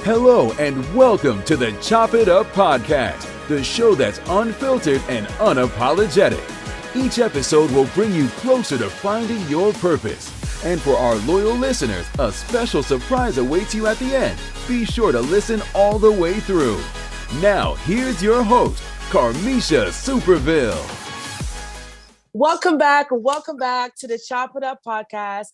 Hello and welcome to the Chop It Up Podcast, the show that's unfiltered and unapologetic. Each episode will bring you closer to finding your purpose. And for our loyal listeners, a special surprise awaits you at the end. Be sure to listen all the way through. Now, here's your host, Carmisha Superville. Welcome back to the Chop It Up Podcast.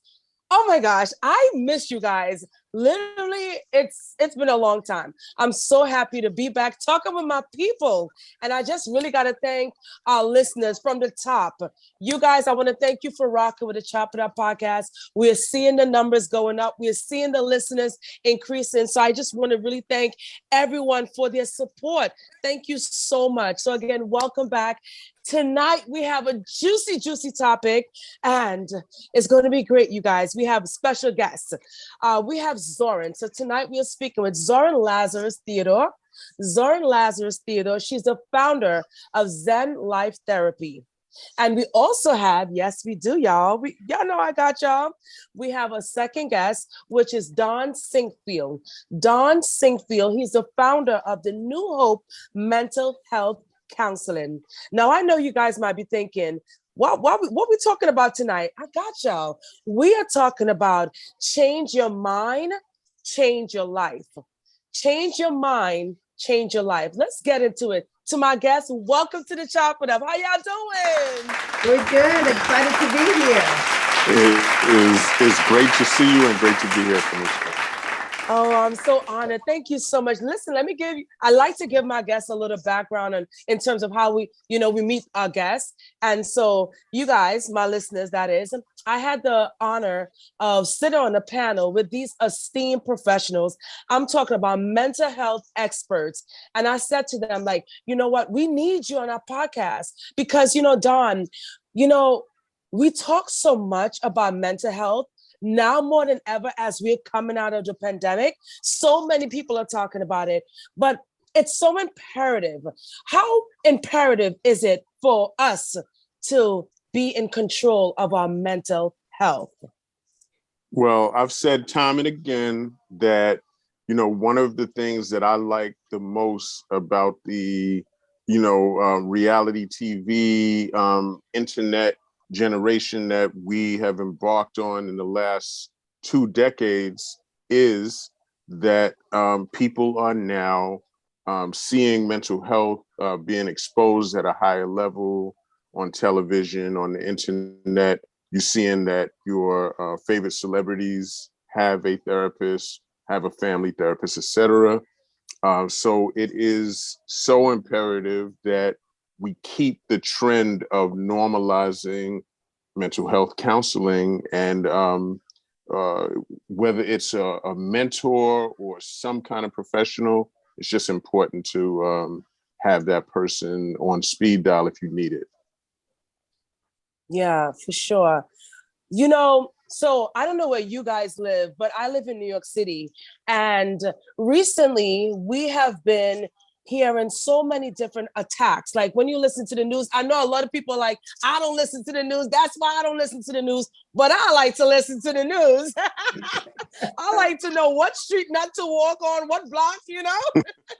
Oh my gosh, I miss you guys. Literally, it's been a long time. I'm so happy to be back talking with my people. And I just really got to thank our listeners from the top. You guys, I want to thank you for rocking with the Chop It Up Podcast. We're seeing the numbers going up. We're seeing the listeners increasing. So I just want to really thank everyone for their support. Thank you so much. So again, welcome back. Tonight, we have a juicy topic, and it's going to be great, you guys. We have special guests. We have Zoran. So tonight, we are speaking with Zoran Lazarus Theodore. Zoran Lazarus Theodore, she's the founder of Zen Life Therapy. And we also have, yes, we do, y'all. Y'all know I got y'all. We have a second guest, which is Don Sinkfield. Don Sinkfield, he's the founder of the New Hope Mental Health Counseling. Now, I know you guys might be thinking, what we talking about tonight? I got y'all. We are talking about change your mind, change your life. Change your mind, change your life. Let's get into it. To my guests, welcome to the Chop It Up. How y'all doing? We're good. Excited to be here. It's great to see you and great to be here for me. Oh, I'm so honored. Thank you so much. Listen, I like to give my guests a little background in terms of how we meet our guests. And so you guys, my listeners, that is, I had the honor of sitting on a panel with these esteemed professionals. I'm talking about mental health experts. And I said to them, like, you know what? We need you on our podcast because, Don, we talk so much about mental health. Now more than ever, as we're coming out of the pandemic, so many people are talking about it, but it's so imperative. How imperative is it for us to be in control of our mental health? Well, I've said time and again that, one of the things that I like the most about the, reality TV, internet generation that we have embarked on in the last 2 decades is that people are now seeing mental health being exposed at a higher level on television, on the internet. You're seeing that your favorite celebrities have a therapist, have a family therapist, etc. So it is so imperative that we keep the trend of normalizing mental health counseling, and whether it's a mentor or some kind of professional, it's just important to have that person on speed dial if you need it. Yeah, for sure. So I don't know where you guys live, but I live in New York City. And recently we have been hearing so many different attacks. Like when you listen to the news, I know a lot of people are like, I don't listen to the news. That's why I don't listen to the news. But I like to listen to the news. I like to know what street not to walk on, what block,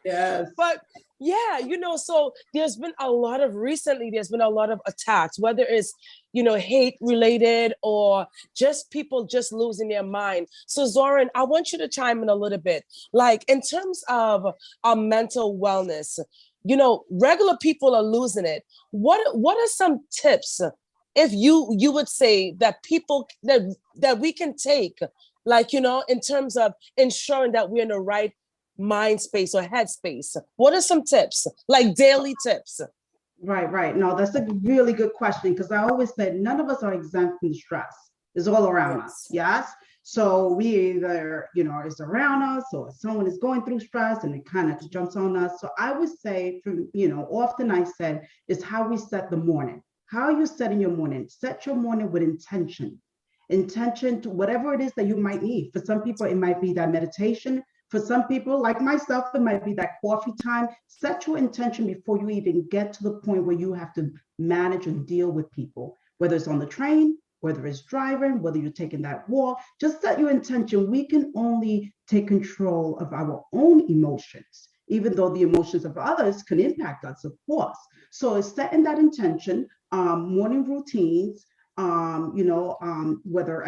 Yes. But yeah, so there's been a lot of attacks, whether it's, hate related or just people just losing their mind. So Zoran, I want you to chime in a little bit, like in terms of our mental wellness, regular people are losing it. What are some tips if you would say that people that we can take, like, in terms of ensuring that we're in the right mind space or head space? What are some tips, like daily tips? Right. No, that's a really good question because I always said none of us are exempt from stress. It's all around us. Yes. So we either, it's around us or someone is going through stress and it kind of jumps on us. So I would say, often I said, is how we set the morning. How are you setting your morning? Set your morning with intention to whatever it is that you might need. For some people, it might be that meditation. For some people, like myself, it might be that coffee time. Set your intention before you even get to the point where you have to manage and deal with people, whether it's on the train whether it's driving, whether you're taking that walk, just set your intention. We can only take control of our own emotions, even though the emotions of others can impact us, of course. So it's setting that intention, morning routines, whether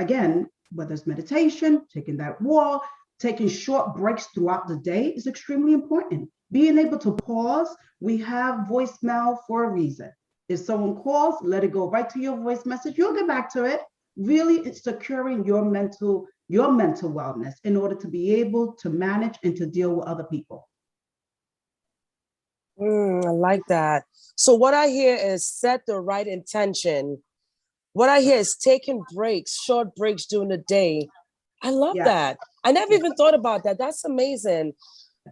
it's meditation, taking that walk, taking short breaks throughout the day is extremely important. Being able to pause, we have voicemail for a reason. If someone calls, let it go right to your voice message. You'll get back to it. Really, it's securing your mental wellness in order to be able to manage and to deal with other people. I like that. So what I hear is set the right intention. What I hear is taking breaks, short breaks during the day. I love that. I never even thought about that. That's amazing.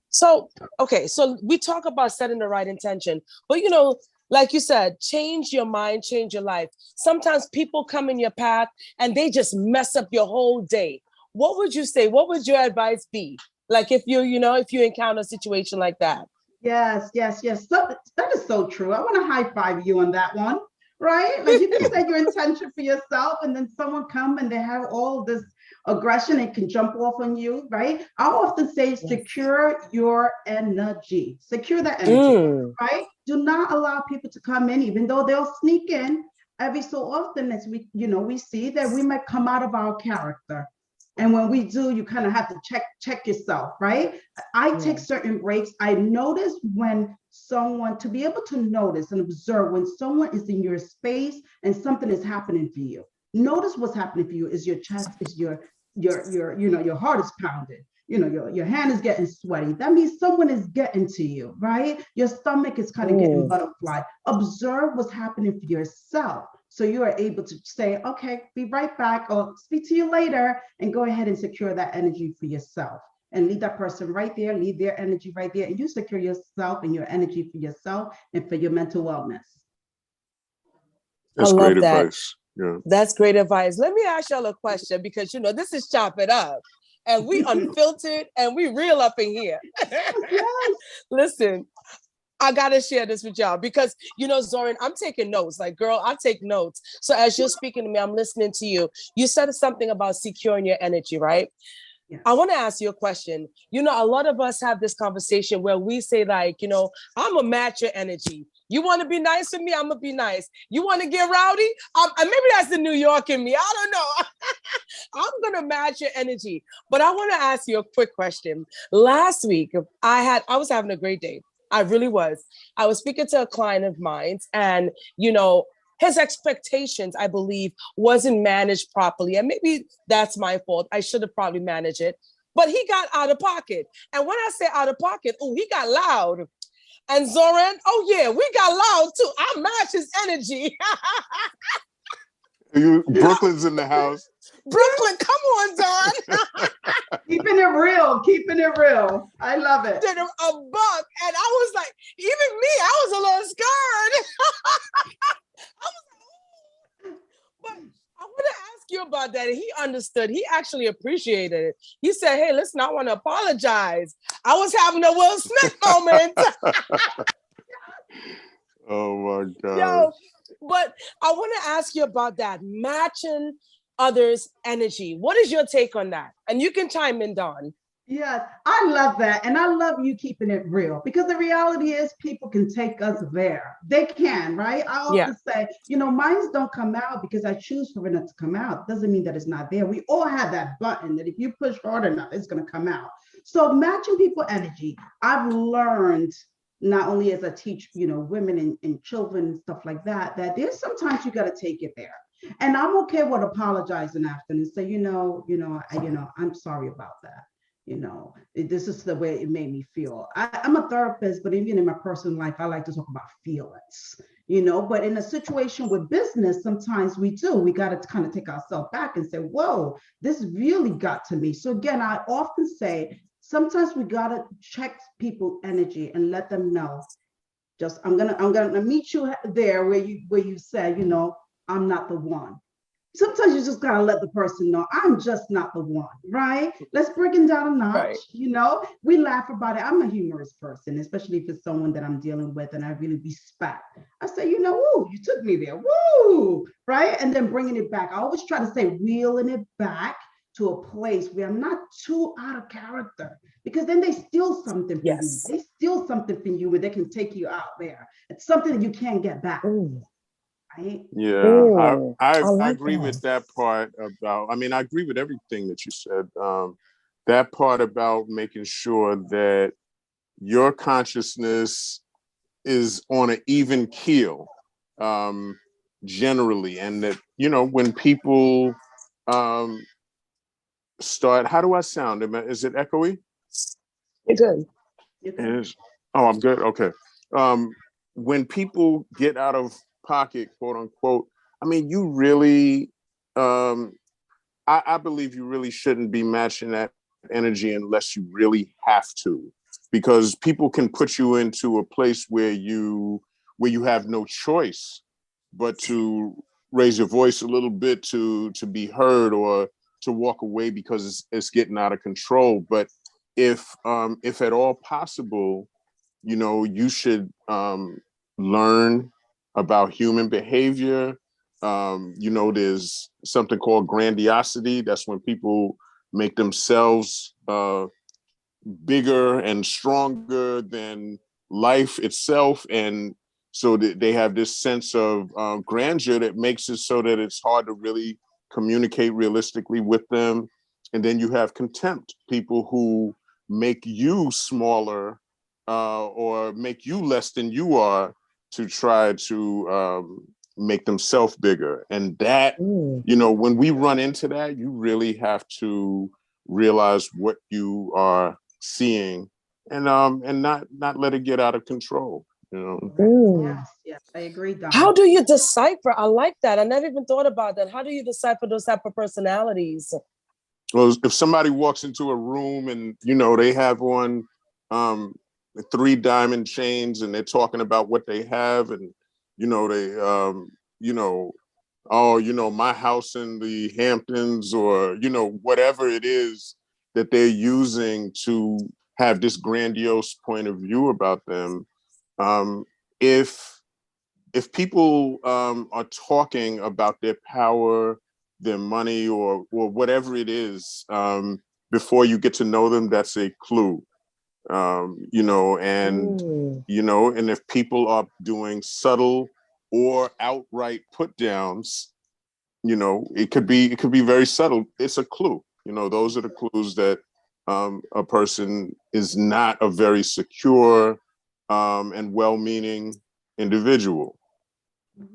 So, okay, so we talk about setting the right intention, but like you said, change your mind, change your life. Sometimes people come in your path and they just mess up your whole day. What would you say? What would your advice be? Like if you encounter a situation like that? Yes. So, that is so true. I want to high five you on that one, right? Like you can set your intention for yourself and then someone come and they have all of this aggression, it can jump off on you, right? I often say secure your energy, secure that energy, right? Do not allow people to come in, even though they'll sneak in every so often as we see that we might come out of our character. And when we do, you kind of have to check yourself, right? I take certain breaks. I notice when someone, to be able to notice and observe when someone is in your space and something is happening for you. Notice what's happening for you. Is your chest, is your heart is pounding, your hand is getting sweaty. That means someone is getting to you, right? Your stomach is kind of getting butterfly. Observe what's happening for yourself. So you are able to say, okay, be right back, or speak to you later, and go ahead and secure that energy for yourself. And leave that person right there, leave their energy right there, and you secure yourself and your energy for yourself and for your mental wellness. That's great advice. Yeah. That's great advice. Let me ask y'all a question, because this is Chop It Up. And we unfiltered and we real up in here. Listen, I gotta share this with y'all because Zoran, I'm taking notes. Like, girl, I take notes. So as you're speaking to me, I'm listening to you. You said something about securing your energy, right? Yes. I want to ask you a question. A lot of us have this conversation where we say, like, I'm gonna match your energy. You want to be nice with me? I'm gonna be nice. You want to get rowdy? Maybe that's the New York in me. I don't know. I'm gonna match your energy. But I want to ask you a quick question. Last week, I was having a great day. I really was. I was speaking to a client of mine, and his expectations, I believe, wasn't managed properly. And maybe that's my fault. I should have probably managed it. But he got out of pocket. And when I say out of pocket, he got loud. And Zoran, we got loud too. I match his energy. Brooklyn's in the house. Brooklyn, come on, Don. Keeping it real. I love it. Did a buck, and I was like, even me, I was a little scared. I was like, ooh. But I want to ask you about that. And he understood. He actually appreciated it. He said, hey, listen, I want to apologize. I was having a Will Smith moment. Oh my God. Yo, but I want to ask you about that, matching others' energy. What is your take on that? And you can chime in, Dawn. Yes, I love that. And I love you keeping it real, because the reality is people can take us there. They can, right? I often say, mine don't come out because I choose for it not to come out. Doesn't mean that it's not there. We all have that button that if you push hard enough, it's going to come out. So matching people's energy, I've learned, not only as I teach, women and children and stuff like that, that there's sometimes you got to take it there. And I'm okay with apologizing after and say, I'm sorry about that. This is the way it made me feel. I'm a therapist, but even in my personal life, I like to talk about feelings, but in a situation with business, sometimes we got to kind of take ourselves back and say, whoa, this really got to me. So again, I often say, sometimes we got to check people's energy and let them know, I'm gonna meet you there where you say, I'm not the one. sometimes you just gotta let the person know I'm just not the one, right? Let's break it down a notch. Right. You know, we laugh about it. I'm a humorous person, especially if it's someone that I'm dealing with and I really respect. I say, you know, woo, you took me there, woo, right? And then bringing it back. I always try to say reeling it back to a place where I'm not too out of character, because then they steal something from Yes. you. They steal something from you where they can take you out there. It's something that you can't get back. Ooh. Right? Yeah, Ooh, I like agree that. with that part about, I mean, I agree with everything that you said. That part about making sure that your consciousness is on an even keel, generally. And that, you know, when people start, how do I sound? Is it echoey? You're good. You It can- is. Oh, I'm good. Okay. When people get out of pocket, quote unquote, I mean, you really, I believe you really shouldn't be matching that energy unless you really have to, because people can put you into a place where you have no choice but to raise your voice a little bit to be heard, or to walk away because it's getting out of control. But if at all possible, you know, you should learn about human behavior. You know, there's something called grandiosity. That's when people make themselves bigger and stronger than life itself. And so that they have this sense of grandeur that makes it so that it's hard to really communicate realistically with them. And then you have contempt, people who make you smaller, or make you less than you are, to try to make themselves bigger. And that, Ooh. you know, when we run into that, you really have to realize what you are seeing, and not let it get out of control, you know. Ooh. Yes, yes, I agree, How Don. do you decipher? I like that. I never even thought about that. How do you decipher those type of personalities? Well, if somebody walks into a room and, you know, they have on 3 diamond chains and they're talking about what they have, and, you know, they you know, oh, you know, my house in the Hamptons, or, you know, whatever it is that they're using to have this grandiose point of view about them. Um, if people are talking about their power, their money, or whatever it is, before you get to know them, that's a clue. You know, and Ooh. you know, and if people are doing subtle or outright put downs, you know, it could be very subtle. It's a clue. You know, those are the clues that a person is not a very secure and well-meaning individual.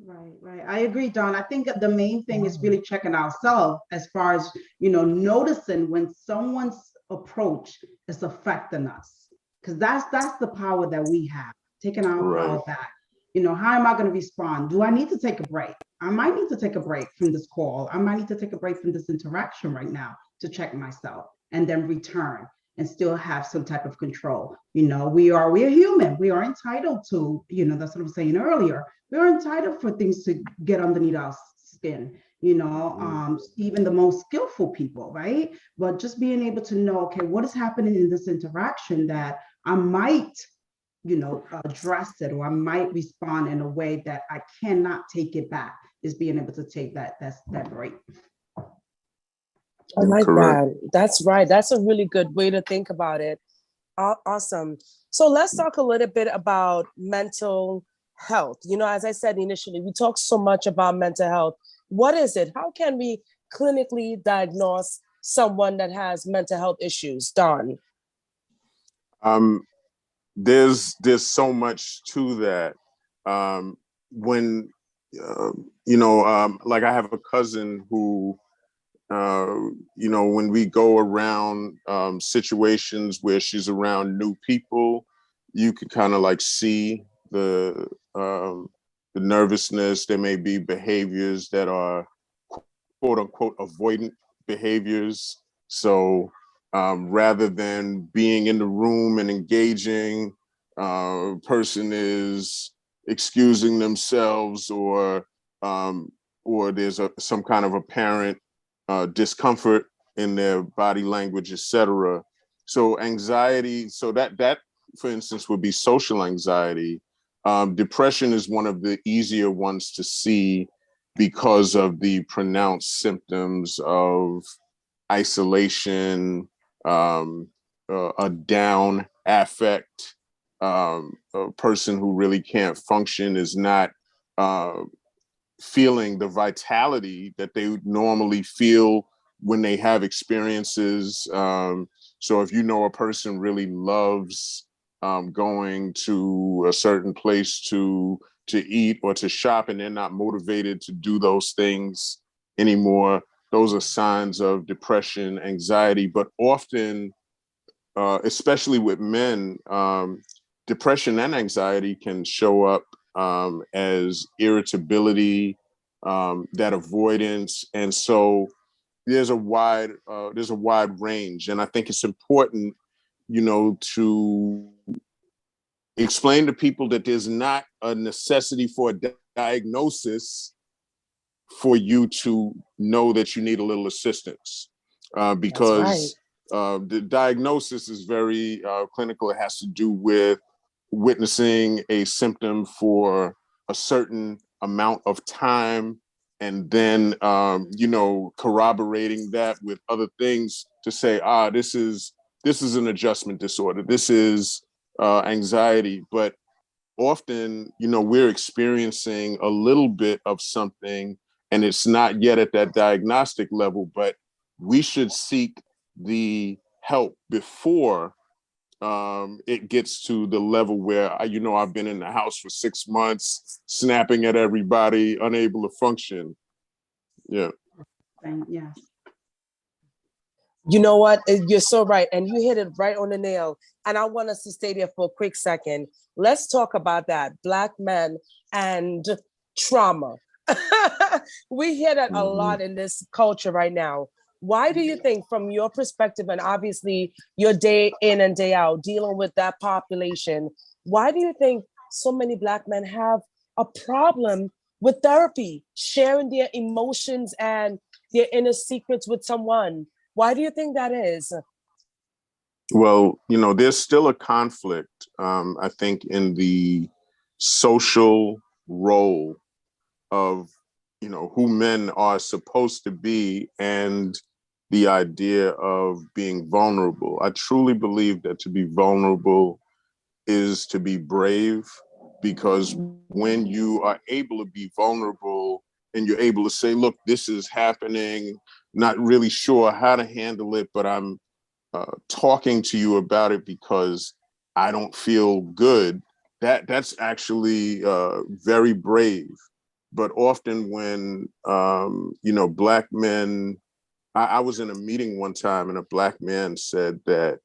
Right, right. I agree, Don. I think that the main thing is really checking ourselves as far as, you know, noticing when someone's approach is affecting us. Because that's the power that we have, taking our Right. power back. You know, how am I going to respond? Do I need to take a break? I might need to take a break from this call. I might need to take a break from this interaction right now to check myself and then return and still have some type of control. You know, we're human. We are entitled to, you know, that's what I was saying earlier. We are entitled for things to get underneath our skin, you know, even the most skillful people, right? But just being able to know, okay, what is happening in this interaction that I might, you know, address it, or I might respond in a way that I cannot take it back, is being able to take that break. I like Correct. that. That's right. That's a really good way to think about it. Awesome. So let's talk a little bit about mental health. You know, as I said initially, we talk so much about mental health. What is it? How can we clinically diagnose someone that has mental health issues? Don. There's so much to that. When you know, like I have a cousin who, you know, when we go around situations where she's around new people, you can kind of like see the nervousness. There may be behaviors that are quote unquote avoidant behaviors. So rather than being in the room and engaging, person is excusing themselves, or there's some kind of apparent discomfort in their body language, etc. So anxiety, so that for instance would be social anxiety. Depression is one of the easier ones to see because of the pronounced symptoms of isolation, a down affect, a person who really can't function, is not feeling the vitality that they would normally feel when they have experiences. So if you know a person really loves going to a certain place to eat or to shop, and they're not motivated to do those things anymore, those are signs of depression, anxiety. But often, especially with men, depression and anxiety can show up as irritability, that avoidance. And so there's a wide range. And I think it's important, to explain to people that there's not a necessity for a diagnosis for you to know that you need a little assistance, because the diagnosis is very clinical. It has to do with witnessing a symptom for a certain amount of time, and then corroborating that with other things to say, this is an adjustment disorder, this is anxiety. But often, we're experiencing a little bit of something, and it's not yet at that diagnostic level, but we should seek the help before it gets to the level where I've been in the house for 6 months, snapping at everybody, unable to function. Yeah. Yes. You know what? You're so right. And you hit it right on the nail. And I want us to stay there for a quick second. Let's talk about that. Black men and trauma. We hear that a lot in this culture right now. Why do you think, from your perspective, and obviously your day in and day out dealing with that population, why do you think so many Black men have a problem with therapy, sharing their emotions and their inner secrets with someone? Why do you think that is? Well, there's still a conflict, I think, in the social role of, who men are supposed to be, and the idea of being vulnerable. I truly believe that to be vulnerable is to be brave, because when you are able to be vulnerable and you're able to say, look, this is happening, not really sure how to handle it, but I'm talking to you about it because I don't feel good, that's actually very brave. But often when, Black men, I was in a meeting one time and a Black man said that,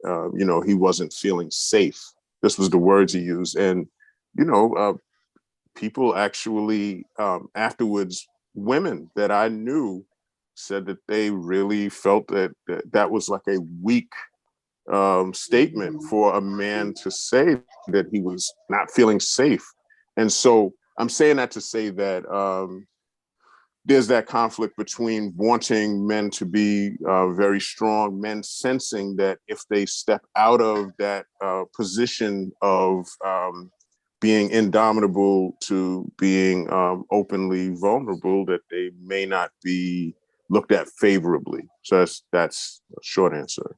he wasn't feeling safe. This was the words he used. And, people actually afterwards, women that I knew said that they really felt that was like a weak statement for a man to say that he was not feeling safe. And so I'm saying that to say that there's that conflict between wanting men to be very strong, men sensing that if they step out of that position of being indomitable to being openly vulnerable, that they may not be looked at favorably. So that's a short answer.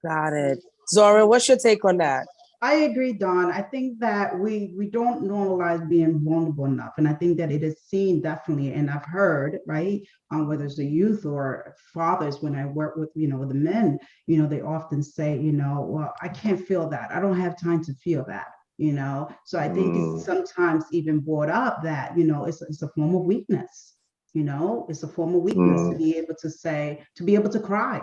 Got it. Zora, what's your take on that? I agree, Dawn. I think that we don't normalize being vulnerable enough. And I think that it is seen definitely, and I've heard, right, whether it's the youth or fathers, when I work with, with the men, they often say, well, I can't feel that. I don't have time to feel that, So I think it's sometimes even brought up that, it's a form of weakness, it's a form of weakness to be able to say, to be able to cry.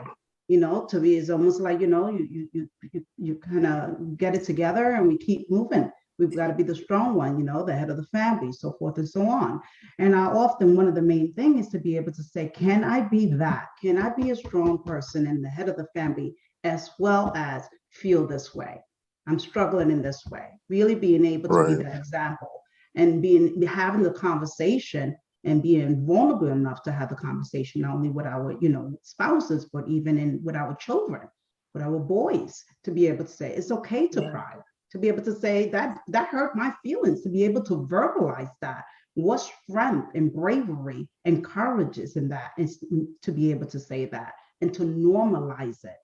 To be, it's almost like, you kind of get it together and we keep moving. We've got to be the strong one, the head of the family, so forth and so on. And I often, one of the main things is to be able to say, can I be that? Can I be a strong person and the head of the family, as well as feel this way? I'm struggling in this way. Really being able to be that example and having the conversation and being vulnerable enough to have a conversation, not only with our, spouses, but even with our children, with our boys, to be able to say, it's okay to cry, to be able to say that hurt my feelings, to be able to verbalize that. What strength and bravery and courage is in that, is to be able to say that and to normalize it,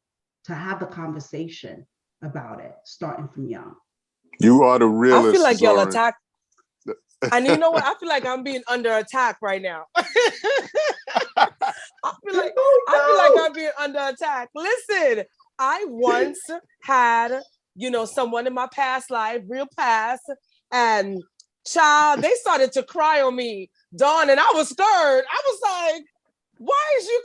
to have the conversation about it, starting from young. You are the realist. I feel like y'all Zoran. attack. And you know what? I feel like I'm being under attack right now. I feel like I'm being under attack. Listen, I once had, someone in my past life, real past, and child, they started to cry on me, Dawn, and I was scared. I was like, why is you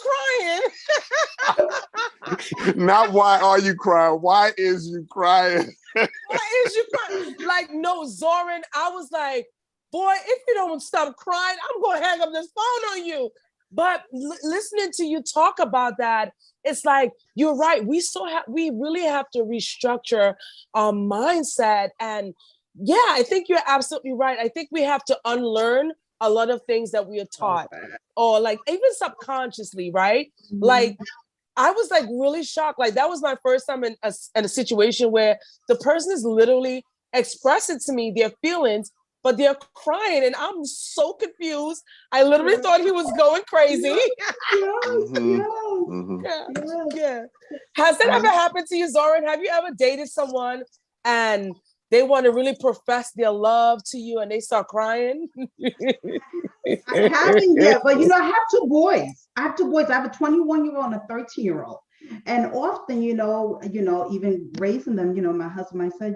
crying? Not why are you crying? Why is you crying? Why is you crying? Like, no, Zoran, I was like, boy, if you don't stop crying, I'm going to hang up this phone on you. But listening to you talk about that, it's like, you're right. We really have to restructure our mindset. And yeah, I think you're absolutely right. I think we have to unlearn a lot of things that we are taught, or like even subconsciously, right? Mm-hmm. Like, I was like really shocked. Like, that was my first time in a situation where the person is literally expressing to me their feelings, but they're crying, and I'm so confused. I literally thought he was going crazy. Yeah. Has that ever happened to you, Zoran? Have you ever dated someone and they want to really profess their love to you and they start crying? I haven't yet, but I have two boys. I have a 21-year-old and a 13-year-old. And often, even raising them, my husband might say,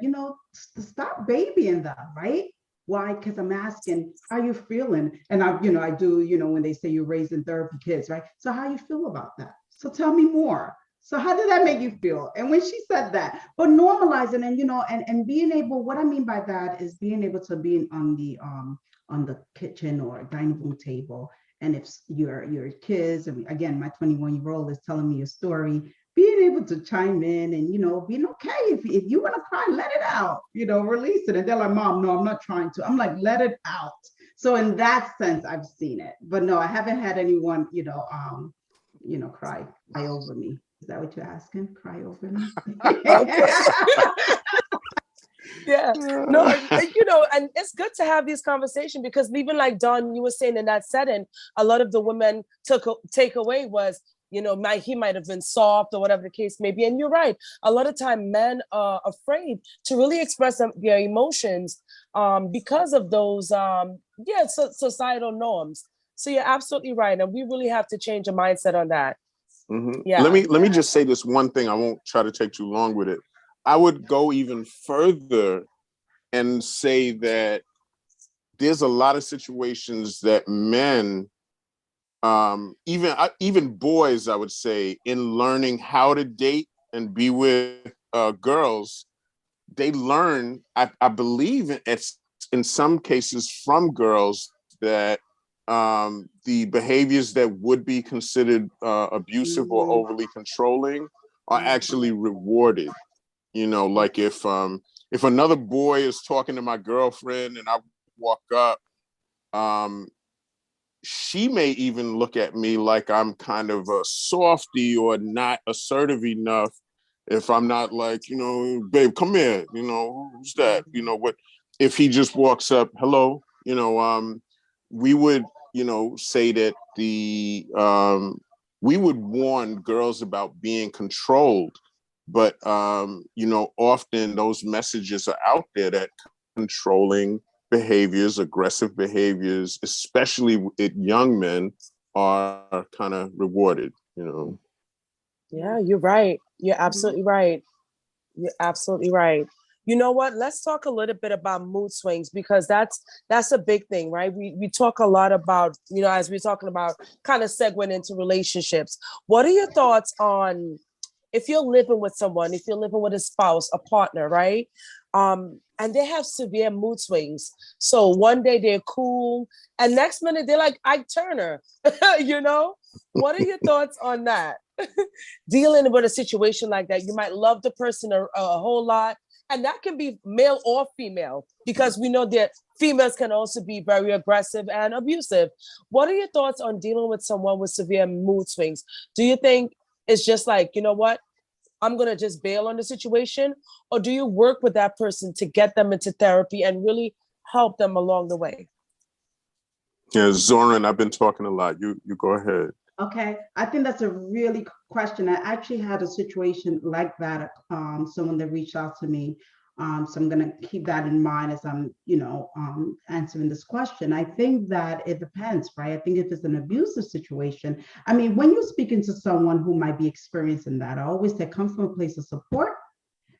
stop babying them, right? Why? Because I'm asking, how you feeling? And I do, when they say you're raising therapy kids, right? So how you feel about that? So tell me more. So how did that make you feel? And when she said that, but normalizing and being able, what I mean by that is being able to be on the kitchen or dining room table. And if your kids, and again, my 21-year-old is telling me a story, being able to chime in and, being okay. If you want to cry, let it out, release it. And they're like, Mom, no, I'm not trying to. I'm like, let it out. So in that sense, I've seen it. But no, I haven't had anyone, cry over me. Is that what you're asking? Cry over me? Yeah. No, and it's good to have these conversations, because even like Dawn, you were saying in that setting, a lot of the women take away was, he might have been soft or whatever the case may be. And you're right. A lot of time men are afraid to really express their emotions because of those, societal norms. So you're absolutely right. And we really have to change a mindset on that. Mm-hmm. Yeah. Let me just say this one thing. I won't try to take too long with it. I would go even further and say that there's a lot of situations that men, even boys, I would say, in learning how to date and be with girls, they learn, I believe, in some cases from girls, that the behaviors that would be considered abusive or overly controlling are actually rewarded. Like if another boy is talking to my girlfriend and I walk up, she may even look at me like I'm kind of a softy or not assertive enough. If I'm not like, babe, come here, who's that? What if he just walks up, hello, we would, say that we would warn girls about being controlled. But, often those messages are out there that controlling behaviors, aggressive behaviors, especially with young men, are kind of rewarded, Yeah, you're right. You're absolutely right. You're absolutely right. You know what? Let's talk a little bit about mood swings, because that's a big thing, right? We talk a lot about, as we're talking about, kind of segueing into relationships. What are your thoughts on, if you're living with someone, if you're living with a spouse, a partner, right? And they have severe mood swings. So one day they're cool, and next minute they're like Ike Turner, What are your thoughts on that? Dealing with a situation like that, you might love the person a whole lot, And that can be male or female, because we know that females can also be very aggressive and abusive. What are your thoughts on dealing with someone with severe mood swings? Do you think it's just like, you know what, I'm going to just bail on the situation? Or do you work with that person to get them into therapy and really help them along the way? Yeah, Zoran, I've been talking a lot. You go ahead. Okay, I think that's a really good question. I actually had a situation like that. Someone that reached out to me. So I'm going to keep that in mind as I'm, answering this question. I think that it depends, right? I think if it's an abusive situation, I mean, when you're speaking to someone who might be experiencing that, I always say come from a place of support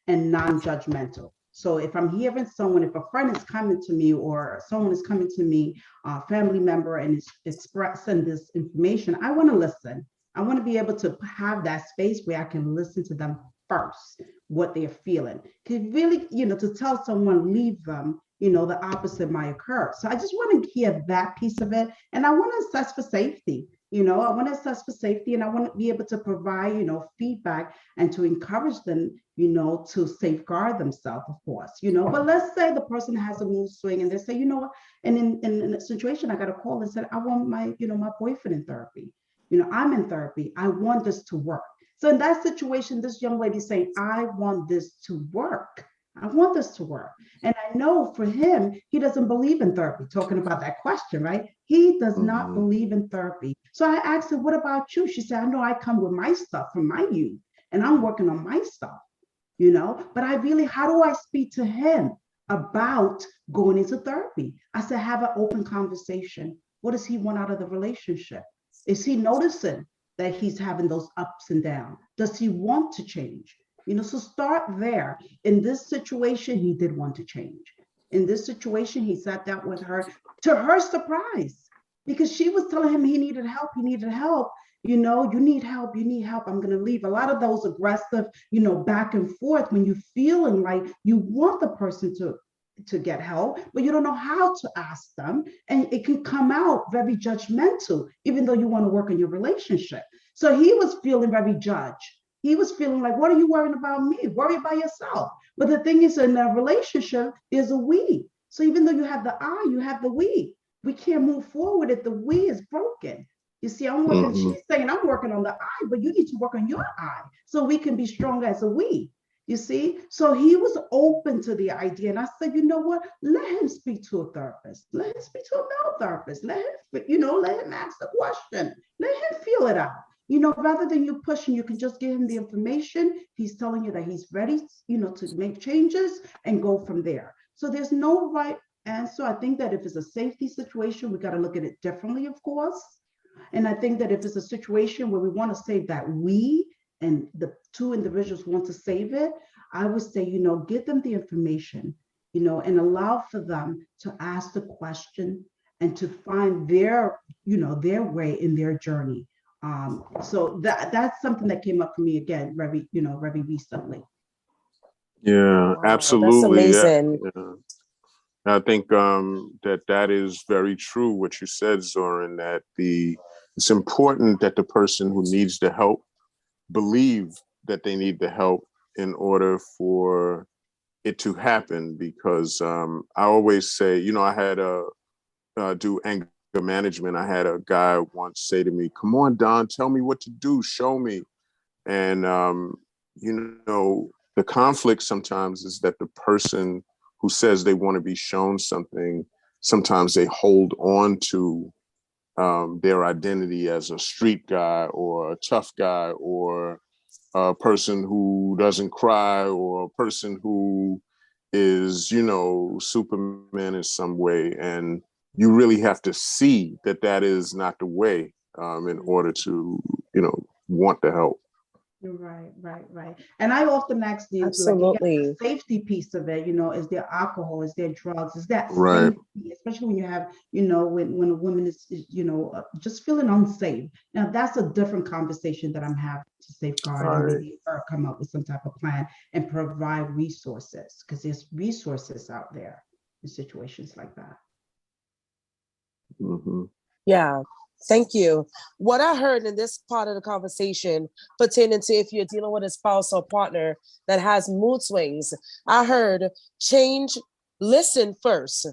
and non-judgmental. So if I'm hearing someone, if a friend is coming to me or someone is coming to me, a family member, and is expressing this information, I want to listen. I want to be able to have that space where I can listen to them first, what they're feeling. Because really, to tell someone leave them, the opposite might occur. So I just want to hear that piece of it. And I want to assess for safety. I want to assess for safety, and I want to be able to provide, feedback and to encourage them, to safeguard themselves, of course, but let's say the person has a mood swing and they say, what, and in a situation, I got a call and said, I want my, my boyfriend in therapy. I'm in therapy. I want this to work. So in that situation, this young lady saying, I want this to work. I want this to work. And I know for him, he doesn't believe in therapy, talking about that question, right? He does not believe in therapy. So I asked her, what about you? She said, I know I come with my stuff from my youth and I'm working on my stuff, but how do I speak to him about going into therapy? I said, have an open conversation. What does he want out of the relationship? Is he noticing that he's having those ups and downs? Does he want to change? So start there. In this situation, he did want to change. In this situation, he sat down with her, to her surprise, because she was telling him he needed help. He needed help. You need help. You need help. I'm going to leave. A lot of those aggressive, back and forth when you're feeling like you want the person to get help, but you don't know how to ask them. And it can come out very judgmental, even though you want to work on your relationship. So he was feeling very judged. He was feeling like, what are you worrying about me? Worry about yourself. But the thing is, in a relationship, there's a we. So even though you have the I, you have the we. We can't move forward if the we is broken. You see, I'm working, she's saying, I'm working on the I, but you need to work on your I so we can be strong as a we. You see? So he was open to the idea. And I said, you know what? Let him speak to a therapist. Let him speak to a male therapist. Let him ask the question. Let him feel it out. Rather than you pushing, you can just give him the information. He's telling you that he's ready, to make changes and go from there. So there's no right answer. I think that if it's a safety situation, we got to look at it differently, of course. And I think that if it's a situation where we want to save that we and the two individuals want to save it, I would say, give them the information, and allow for them to ask the question and to find their way in their journey. So that's something that came up for me again, very recently. Yeah, Wow, absolutely. that's amazing. Yeah. I think that is very true, what you said, Zoran, that it's important that the person who needs the help believe that they need the help in order for it to happen. Because I always say, I had do anger management. I had a guy once say to me, come on, Don, tell me what to do, show me. And, the conflict sometimes is that the person who says they want to be shown something, sometimes they hold on to their identity as a street guy or a tough guy or a person who doesn't cry or a person who is, Superman in some way. And you really have to see that is not the way in order to, want the help. Right. And I often ask these, Absolutely. safety piece of it, is there alcohol, is there drugs, is that Right. safety, especially when you have, when a woman is, just feeling unsafe. Now that's a different conversation that I'm having to safeguard and maybe come up with some type of plan and provide resources, because there's resources out there in situations like that. Yeah. Thank you. What I heard in this part of the conversation pertaining to if you're dealing with a spouse or partner that has mood swings, I heard change, listen first,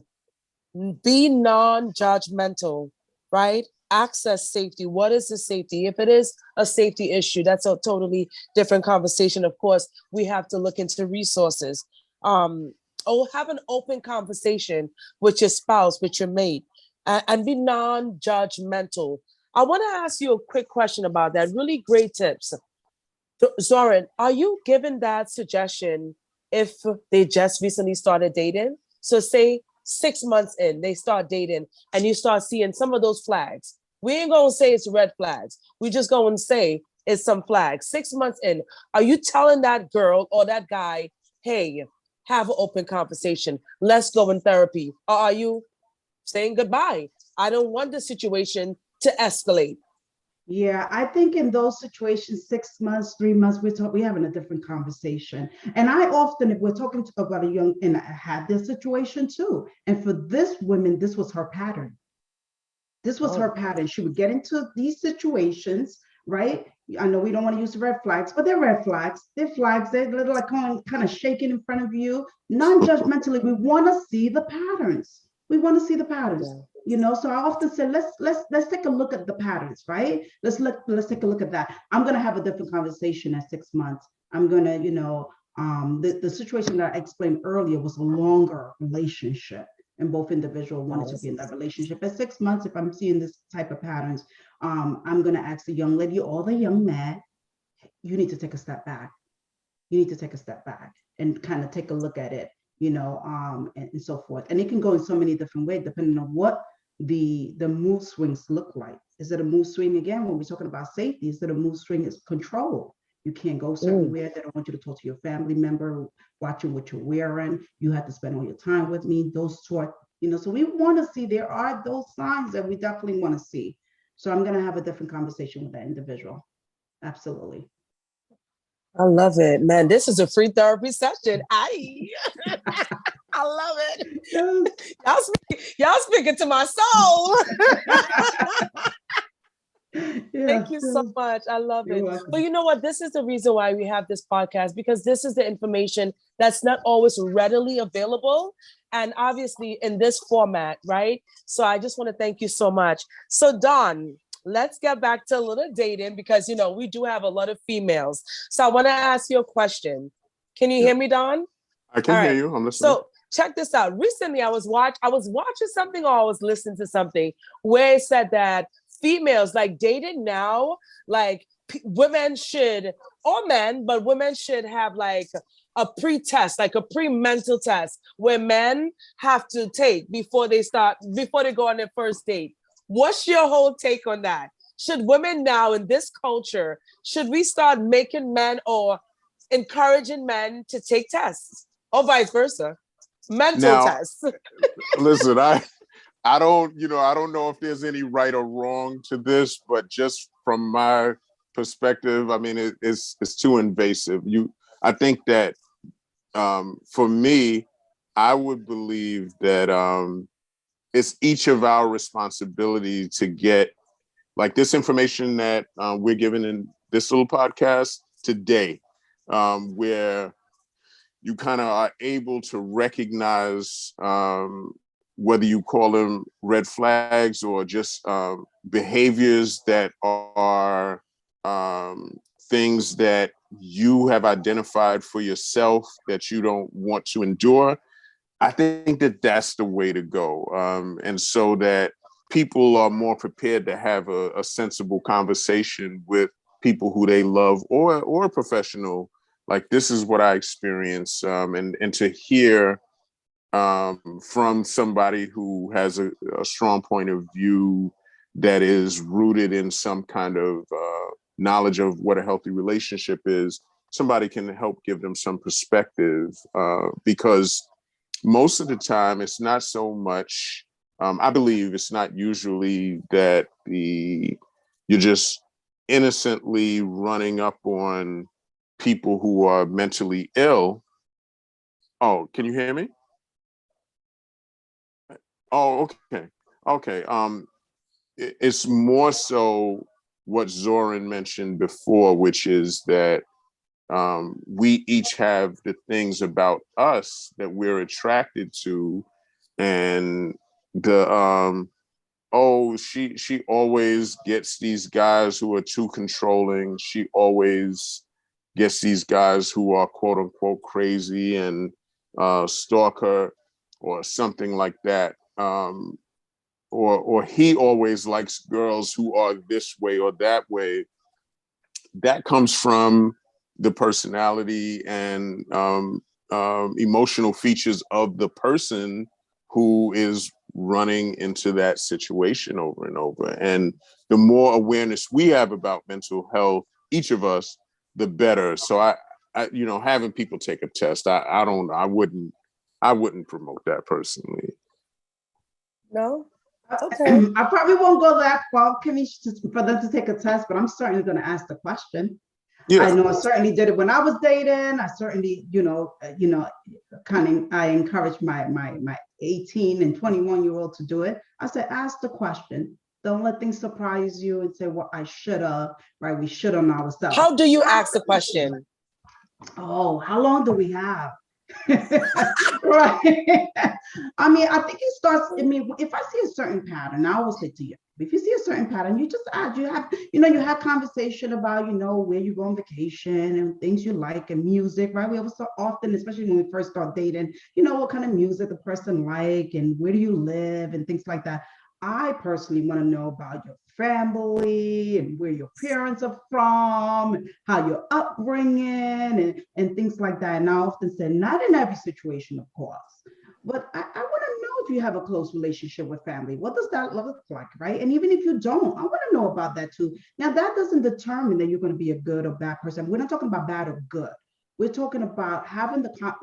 be non-judgmental, right? Access safety. What is the safety? If it is a safety issue, that's a totally different conversation. Of course, we have to look into resources. Or have an open conversation with your spouse, with your mate, and be non-judgmental. I want to ask you a quick question about that. Really great tips. Zoran, are you given that suggestion if they just recently started dating? So say 6 months in, they start dating and you start seeing some of those flags. We ain't going to say it's red flags. We just going to say it's some flags. 6 months in, are you telling that girl or that guy, hey, have an open conversation. Let's go in therapy. Or are you saying goodbye? I don't want the situation to escalate. Yeah, I think in those situations, 6 months, 3 months, we're having a different conversation. And I often, if we're talking about a young, and I had this situation too. And for this woman, this was her pattern. This was her pattern. She would get into these situations, right? I know we don't want to use the red flags, but they're red flags. They're flags. They're little like kind of shaking in front of you, non-judgmentally. We want to see the patterns. We want to see the patterns. Yeah. You know, so I often say, let's take a look at the patterns, right? Let's take a look at that. I'm gonna have a different conversation at 6 months. I'm gonna, the situation that I explained earlier was a longer relationship, and both individuals wanted to be in that relationship. At 6 months, if I'm seeing this type of patterns, I'm gonna ask the young lady or the young man, you need to take a step back. You need to take a step back and kind of take a look at it, and so forth. And it can go in so many different ways depending on what the mood swings look like. Is it a mood swing again when we're talking about safety? Is it a mood swing is control? You can't go somewhere. They don't want you to talk to your family member, watching what you're wearing. You have to spend all your time with me. Those sort, so we want to see there are those signs that we definitely want to see. So I'm going to have a different conversation with that individual. Absolutely. I love it, man. This is a free therapy session. I love it. Y'all speaking to my soul. Thank you so much. I love it. But you know what? This is the reason why we have this podcast, because this is the information that's not always readily available. And obviously in this format, right? So I just want to thank you so much. So Dawn, let's get back to a little dating, because, we do have a lot of females. So I want to ask you a question. Can you hear me, Dawn? I can hear you. I'm listening. So check this out. Recently, I was watching something, or I was listening to something where it said that females, like, dating now, like women should, or men, but women should have like a pre-test, like a pre-mental test where men have to take before they go on their first date. What's your whole take on that? Should women now in this culture, should we start making men or encouraging men to take tests, or vice versa? Mental tests. Listen, I don't know if there's any right or wrong to this, but just from my perspective, I mean, it's too invasive. I think that for me, I would believe that it's each of our responsibility to get like this information that we're given in this little podcast today, where you kind of are able to recognize whether you call them red flags or just behaviors that are things that you have identified for yourself that you don't want to endure. I think that that's the way to go. And so that people are more prepared to have a sensible conversation with people who they love or a professional. Like, this is what I experience. And to hear from somebody who has a strong point of view that is rooted in some kind of knowledge of what a healthy relationship is, somebody can help give them some perspective, because most of the time it's not so much, I believe it's not usually that you're just innocently running up on people who are mentally ill. Oh, can you hear me? Oh, okay. Okay. it's more so what Zoran mentioned before, which is that we each have the things about us that we're attracted to, and the oh, she always gets these guys who are too controlling. She always gets these guys who are quote unquote crazy and stalk her or something like that. Or he always likes girls who are this way or that way. That comes from the personality and emotional features of the person who is running into that situation over and over. And the more awareness we have about mental health, each of us, the better. So I having people take a test, I wouldn't promote that personally. No? Okay. I probably won't go that far, Kimmy, for them to take a test, but I'm certainly going to ask the question. Yeah. I know I certainly did it when I was dating. I certainly, I encouraged my 18 and 21-year-old to do it. I said, ask the question. Don't let things surprise you and say, well, I should have, right? We should on ourselves. How do you ask the question? Oh, how long do we have? Right. I mean, I think it starts, if I see a certain pattern, I will say to you, if you see a certain pattern, you just add, you have conversation about, where you go on vacation and things you like and music, right? We always so often, especially when we first start dating, what kind of music the person like and where do you live and things like that. I personally want to know about your family and where your parents are from, how your upbringing and things like that. And I often say, not in every situation, of course, but I want to know if you have a close relationship with family. What does that look like, right? And even if you don't, I want to know about that too. Now, that doesn't determine that you're going to be a good or bad person. We're not talking about bad or good. We're talking about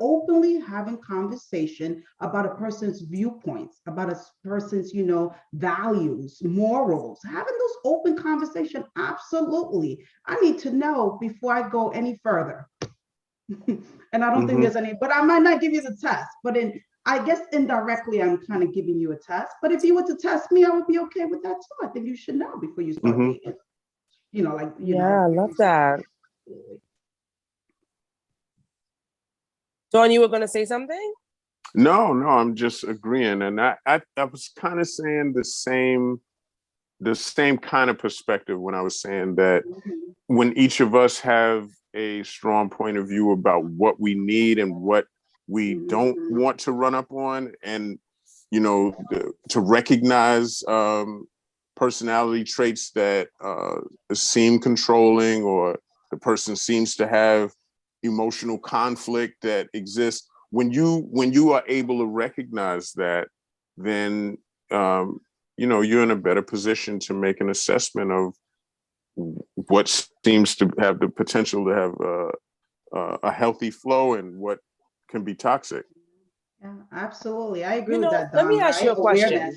openly having conversation about a person's viewpoints, about a person's, values, morals, having those open conversation. Absolutely. I need to know before I go any further. And I don't think there's any, but I might not give you the test, but I guess indirectly, I'm kind of giving you a test. But if you were to test me, I would be okay with that too. I think you should know before you start dating. I love that. Dawn, you were going to say something? No, I'm just agreeing. And I was kind of saying the same kind of perspective when I was saying that when each of us have a strong point of view about what we need and what we don't want to run up on, and, to recognize personality traits that seem controlling, or the person seems to have emotional conflict that exists. When you are able to recognize that, then you're in a better position to make an assessment of what seems to have the potential to have a healthy flow and what can be toxic. Yeah, absolutely. I agree with that. Let me ask you a question.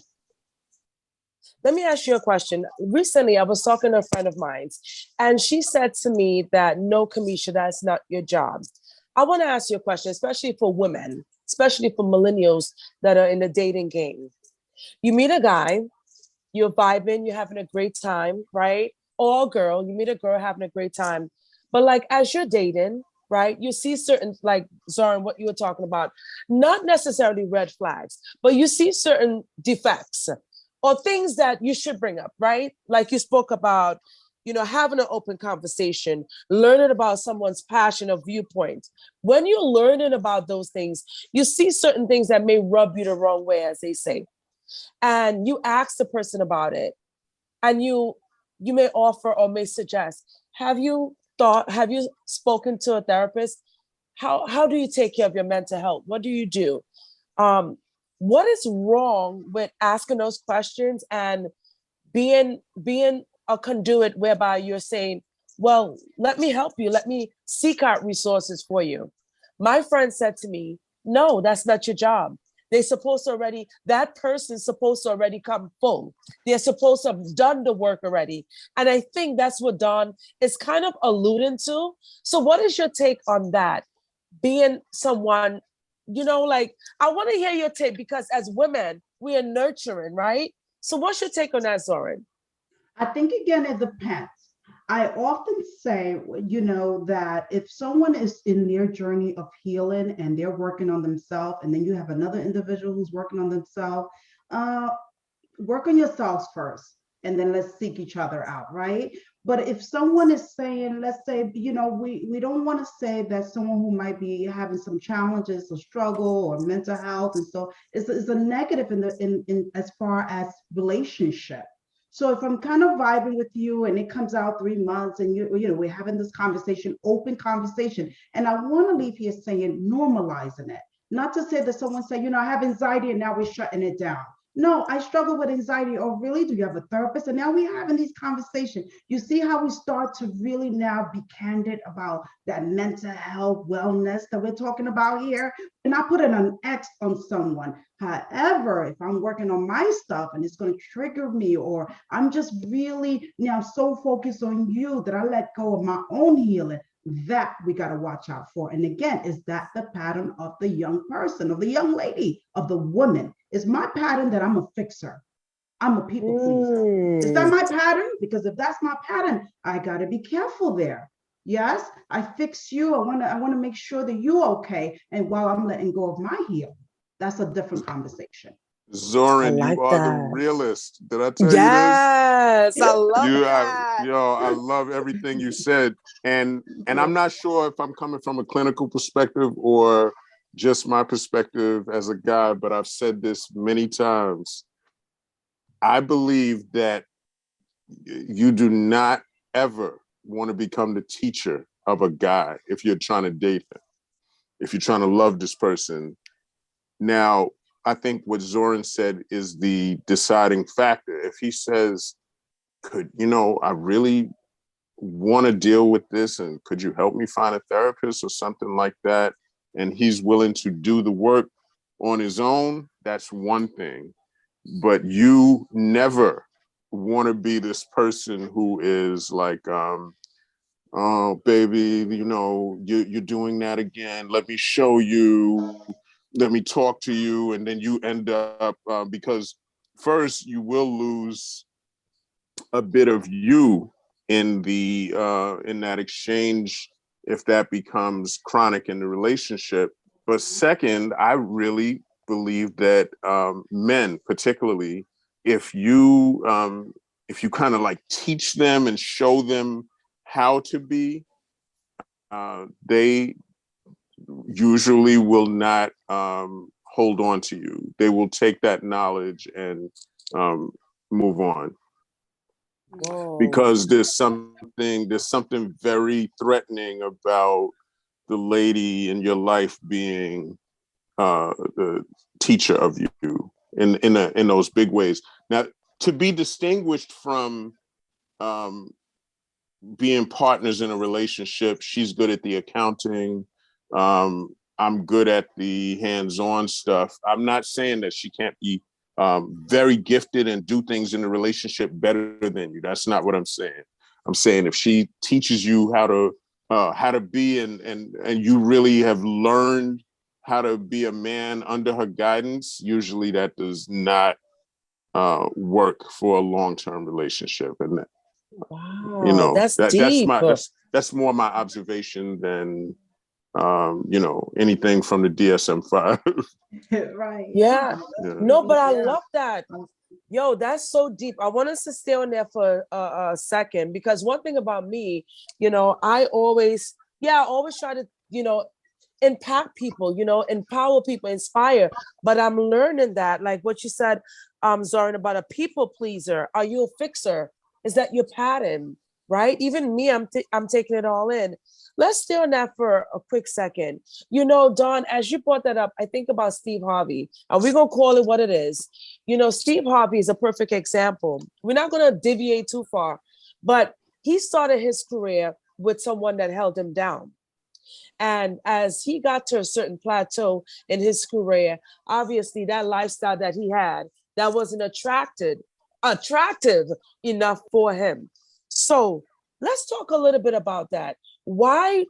Let me ask you a question. Recently, I was talking to a friend of mine, and she said to me that, no, Kamisha, that's not your job. I want to ask you a question, especially for women, especially for millennials that are in the dating game. You meet a guy, you're vibing, you're having a great time, right? Or girl, you meet a girl having a great time. But as you're dating, right, you see certain, like Zoran, what you were talking about, not necessarily red flags, but you see certain defects or things that you should bring up, right? Like you spoke about, having an open conversation, learning about someone's passion or viewpoint. When you're learning about those things, you see certain things that may rub you the wrong way, as they say. And you ask the person about it. And you may offer or may suggest, have you spoken to a therapist? How do you take care of your mental health? What do you do? What is wrong with asking those questions and being a conduit whereby you're saying, well, let me help you. Let me seek out resources for you. My friend said to me, no, that's not your job. That person's supposed to already come full. They're supposed to have done the work already. And I think that's what Dawn is kind of alluding to. So what is your take on that? Being someone, I want to hear your take, because as women, we are nurturing, right? So what's your take on that, Zoran? I think again, it depends. I often say, that if someone is in their journey of healing and they're working on themselves, and then you have another individual who's working on themselves, uh, work on yourselves first, and then let's seek each other out, right? But if someone is saying, let's say, we don't want to say that someone who might be having some challenges or struggle or mental health, and so it's a negative in as far as relationship. So if I'm kind of vibing with you and it comes out 3 months and we're having this conversation, open conversation, and I want to leave here saying normalizing it, not to say that someone say, I have anxiety and now we're shutting it down. No, I struggle with anxiety. Oh, really? Do you have a therapist? And now we're having these conversations. You see how we start to really now be candid about that mental health wellness that we're talking about here. And I put an X on someone. However, if I'm working on my stuff and it's going to trigger me, or I'm just really now so focused on you that I let go of my own healing, that we got to watch out for. And again, is that the pattern of the young person, of the young lady, of the woman? Is my pattern that I'm a fixer? I'm a people pleaser. Is that my pattern? Because if that's my pattern, I got to be careful there. Yes, I fix you. I want to make sure that you're okay. And while I'm letting go of my heel, that's a different conversation. Zoran, like you are that. the realist. Did I tell you this? Yes, I love that. I love everything you said. And I'm not sure if I'm coming from a clinical perspective or just my perspective as a guy, but I've said this many times. I believe that you do not ever want to become the teacher of a guy if you're trying to date him, if you're trying to love this person. Now, I think what Zoran said is the deciding factor. If he says, I really want to deal with this, and could you help me find a therapist or something like that? And he's willing to do the work on his own, that's one thing. But you never want to be this person who is like, oh, baby, you're doing that again. Let me show you. Let me talk to you. And then you end up, because first you will lose a bit of you in that exchange if that becomes chronic in the relationship. But second, I really believe that men, particularly, if you kind of like teach them and show them how to be, they usually will not hold on to you. They will take that knowledge and move on. Whoa. Because there's something very threatening about the lady in your life being the teacher of you in those big ways. Now, to be distinguished from being partners in a relationship, she's good at the accounting. I'm good at the hands-on stuff. I'm not saying that she can't be very gifted and do things in the relationship better than you. That's not what I'm saying. I'm saying if she teaches you how to be and you really have learned how to be a man under her guidance, usually that does not work for a long-term relationship. And wow, that's deep. That's more my observation than anything from the DSM-5. Right. Yeah. No, but I Yeah. love that. Yo, that's so deep. I want us to stay on there for a second, because one thing about me, I always try to, impact people, empower people, inspire. But I'm learning that, like what you said, Zoran, about a people pleaser. Are you a fixer? Is that your pattern? Right? Even me, I'm taking it all in. Let's stay on that for a quick second. Dawn, as you brought that up, I think about Steve Harvey, and we're going to call it what it is. Steve Harvey is a perfect example. We're not going to deviate too far, but he started his career with someone that held him down. And as he got to a certain plateau in his career, obviously that lifestyle that he had, that wasn't attractive enough for him. So let's talk a little bit about that. Why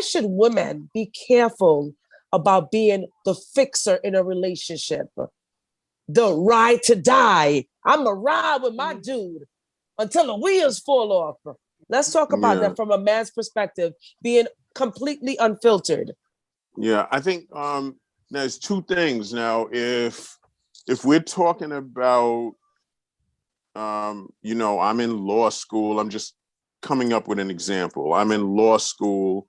should women be careful about being the fixer in a relationship? the ride to die. I'm a ride with my dude until the wheels fall off. Let's talk about that from a man's perspective, being completely unfiltered. Yeah, I think there's two things now. If we're talking about, you know, I'm in law school. I'm just coming up with an example. I'm in law school.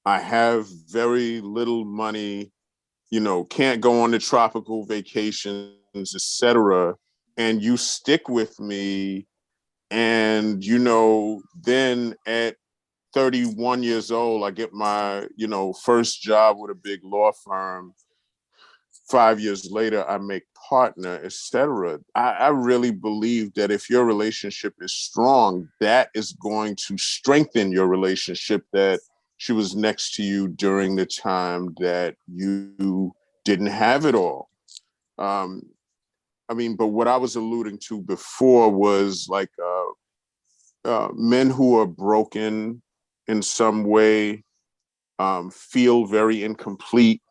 I have very little money, you know, can't go on the tropical vacations, etc. And you stick with me. And, you know, then at 31 years old, I get my, you know, first job with a big law firm. 5 years later, I make partner, etc. I really believe that if your relationship is strong, that is going to strengthen your relationship, that she was next to you during the time that you didn't have it all. I mean, but what I was alluding to before was like men who are broken in some way, feel very incomplete.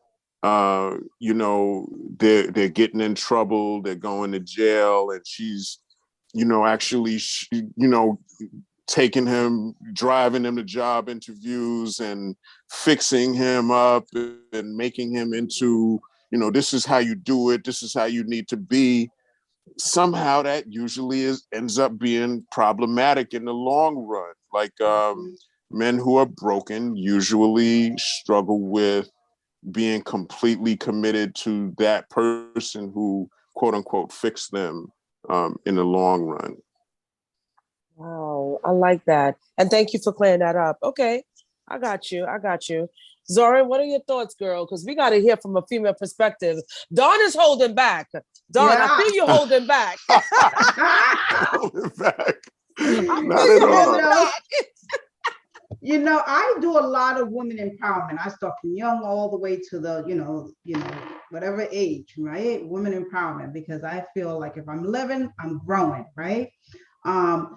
You know, they're getting in trouble, they're going to jail, and she's, you know, actually, you know, taking him, driving him to job interviews and fixing him up and making him into, you know, this is how you do it, this is how you need to be. Somehow that usually ends up being problematic in the long run. Like men who are broken usually struggle with being completely committed to that person who, quote unquote, fixed them in the long run. Wow, I like that. And thank you for clearing that up. Okay, I got you. Zora, what are your thoughts, girl? Because we got to hear from a female perspective. Dawn is holding back. Dawn, Yeah. I feel you holding back. Holding back. Not you at all. holding back. You know, I do a lot of women empowerment. I start from young all the way to the, you know, whatever age, right? Women empowerment, because I feel like if I'm living, I'm growing, right?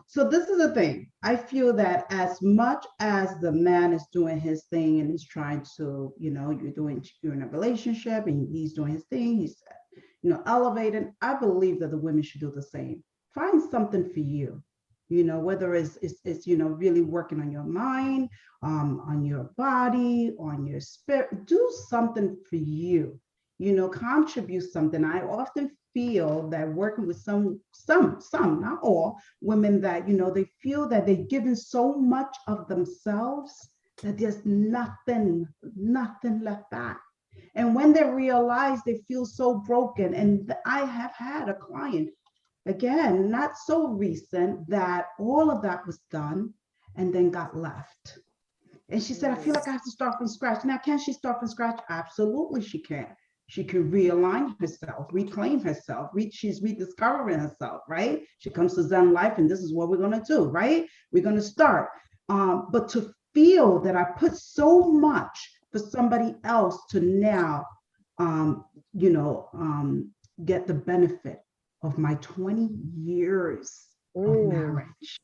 So this is the thing. I feel that as much as the man is doing his thing and he's trying to, you know, you're in a relationship and he's doing his thing, he's, you know, elevating, I believe that the women should do the same. Find something for you. You know, whether it's you know, really working on your mind, on your body, on your spirit, do something for you, you know, contribute something. I often feel that working with some, not all women, that, you know, they feel that they've given so much of themselves that there's nothing left back. And when they realize, they feel so broken. And I have had a client, again, not so recent, that all of that was done and then got left. And she said, I feel like I have to start from scratch. Now, can she start from scratch? Absolutely, she can. She can realign herself, reclaim herself. She's rediscovering herself, right? She comes to Zen life, and this is what we're going to do, right? We're going to start. But to feel that I put so much for somebody else to now, you know, get the benefit of my 20 years of marriage.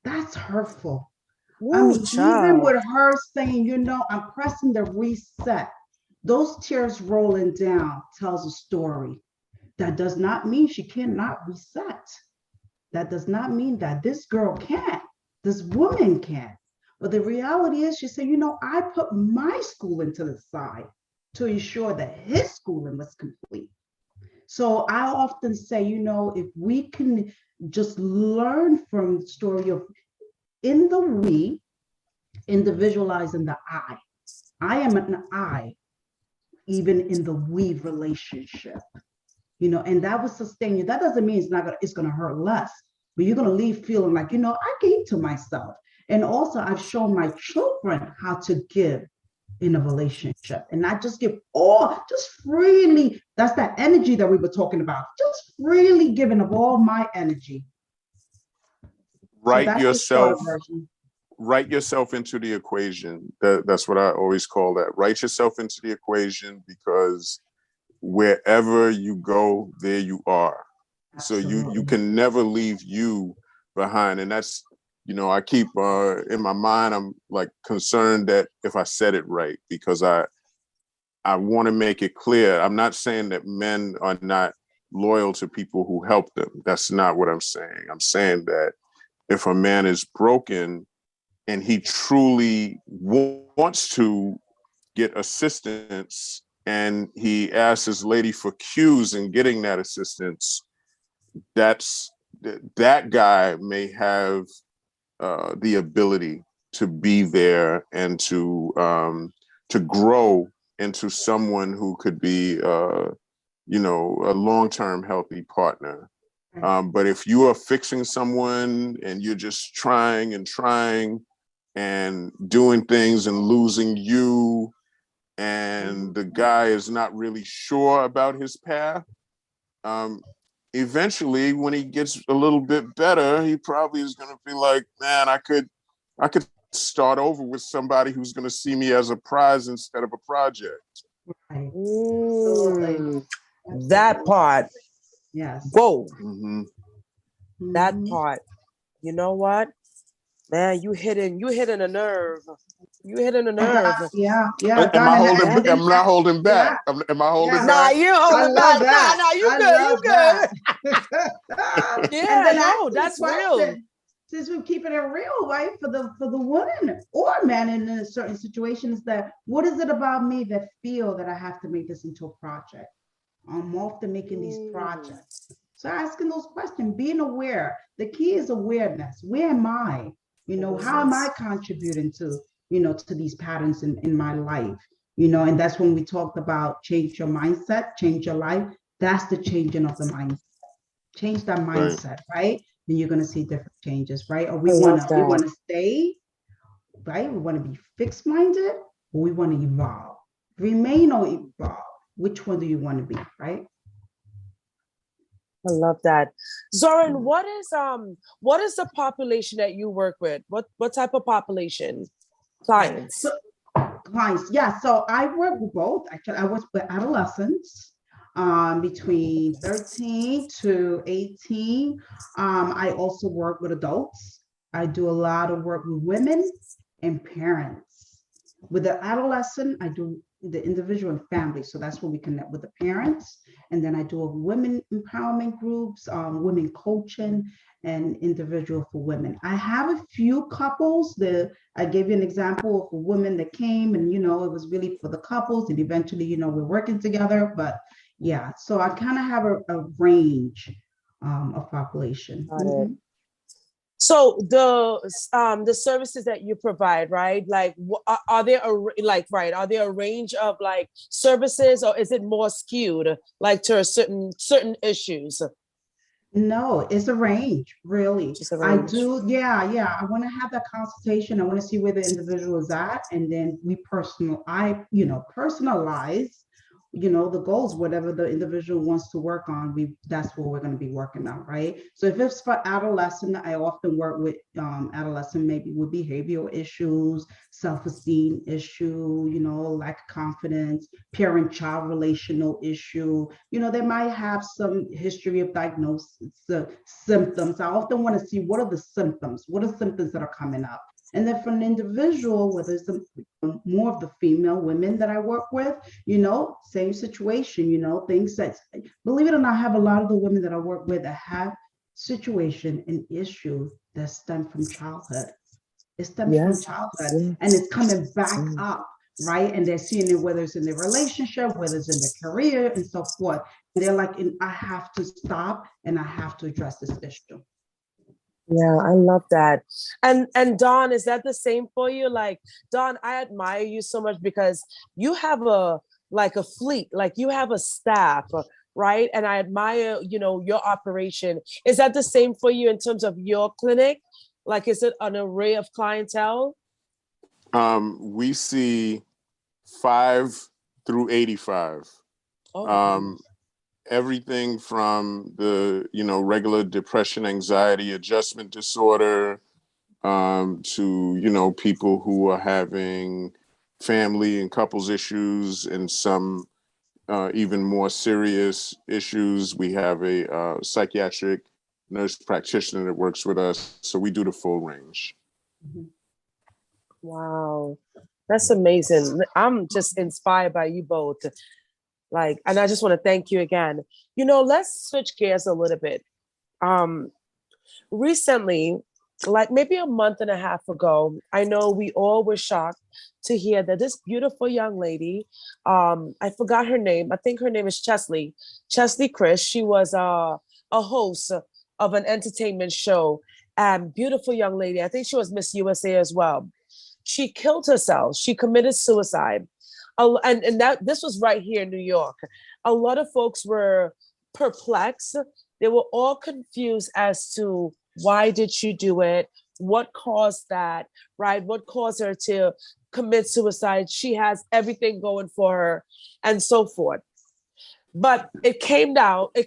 That's hurtful. I mean, even with her saying, you know, I'm pressing the reset, those tears rolling down tells a story. That does not mean she cannot reset. That does not mean that this girl can't, this woman can't. But the reality is, she said, you know, I put my schooling to the side to ensure that his schooling was complete. So I often say, you know, if we can just learn from the story of in the we, individualizing the I am an I, even in the we relationship, you know, and that will sustain you. That doesn't mean it's gonna hurt less, but you're gonna leave feeling like, you know, I gave to myself. And also I've shown my children how to give in a relationship, and not just give all, just freely. That's that energy that we were talking about, just freely giving of all my energy. Write yourself into the equation. That's what I always call that. Write yourself into the equation, because wherever you go, there you are. Absolutely. So you can never leave you behind. And that's, you know, I keep in my mind, I'm like concerned that if I said it right, because I want to make it clear. I'm not saying that men are not loyal to people who help them. That's not what I'm saying. I'm saying that if a man is broken and he truly wants to get assistance and he asks his lady for cues in getting that assistance, that guy may have the ability to be there and to grow into someone who could be a long-term healthy partner. But if you are fixing someone and you're just trying and doing things and losing you, and the guy is not really sure about his path, eventually when he gets a little bit better, he probably is going to be like, man, I could start over with somebody who's going to see me as a prize instead of a project. Right. That part. Yes. Whoa. Mm-hmm. That part. You know what? Man, you hitting a nerve. You hitting a nerve. Yeah. Am I holding? I'm not holding back. Yeah. Am I holding back? Nah, you holding back. That. Nah, you good. Yeah, And then no, that's real. Since we're keeping it real, right, for the woman or man in a certain situation, is that what is it about me that feel that I have to make this into a project? I'm often making these projects. So asking those questions, being aware. The key is awareness. Where am I? How am I contributing to, to these patterns in my life? And that's when we talked about change your mindset, change your life. That's the changing of the mindset. Change that mindset, right? Then you're going to see different changes, right? Or we want to stay, right? We want to be fixed minded, or we want to evolve, remain or evolve. Which one do you want to be, right? I love that. Zoran, what is the population that you work with? What type of population? Clients. Clients, yeah. So I work with both. Actually, I work with adolescents between 13 to 18. I also work with adults. I do a lot of work with women and parents. With the adolescent, I do the individual and family. So that's where we connect with the parents. And then I do a women empowerment groups, women coaching, and individual for women. I have a few couples that I gave you an example of a woman that came and, it was really for the couples, and eventually, we're working together. But yeah, so I kind of have a range of population. Mm-hmm. So the services that you provide, right? Like, are there a range of like services, or is it more skewed like to certain issues? No, it's a range, really. Just a range. I do, yeah. I want to have that consultation. I want to see where the individual is at, and then we personalize, the goals, whatever the individual wants to work on. That's what we're going to be working on, right? So if it's for adolescent, I often work with adolescent, maybe with behavioral issues, self-esteem issue, lack of confidence, parent-child relational issue. They might have some history of diagnosis, symptoms. I often want to see what are the symptoms that are coming up. And then for an individual, whether it's more of the female women that I work with, same situation, things that, believe it or not, I have a lot of the women that I work with that have situation and issues that stem from childhood. It stems from childhood, and it's coming back up, right? And they're seeing it, whether it's in their relationship, whether it's in their career and so forth. And they're like, I have to stop and I have to address this issue. Yeah, I love that. And Dawn, is that the same for you? Like, Dawn, I admire you so much because you have a fleet, like you have a staff, right? And I admire, your operation. Is that the same for you in terms of your clinic? Like, is it an array of clientele? We see 5 through 85. Oh. Everything from the, regular depression, anxiety, adjustment disorder, to, people who are having family and couples issues, and some even more serious issues. We have a psychiatric nurse practitioner that works with us. So we do the full range. Wow. That's amazing. I'm just inspired by you both. Like, and I just want to thank you again. You know, let's switch gears a little bit. Recently, like maybe a month and a half ago, I know we all were shocked to hear that this beautiful young lady, I forgot her name. I think her name is Chesley Chris. She was a host of an entertainment show. Beautiful young lady. I think she was Miss USA as well. She killed herself. She committed suicide. And that this was right here in New York. A lot of folks were perplexed. They were all confused as to why did she do it? What caused that, right? What caused her to commit suicide? She has everything going for her and so forth. But it came out,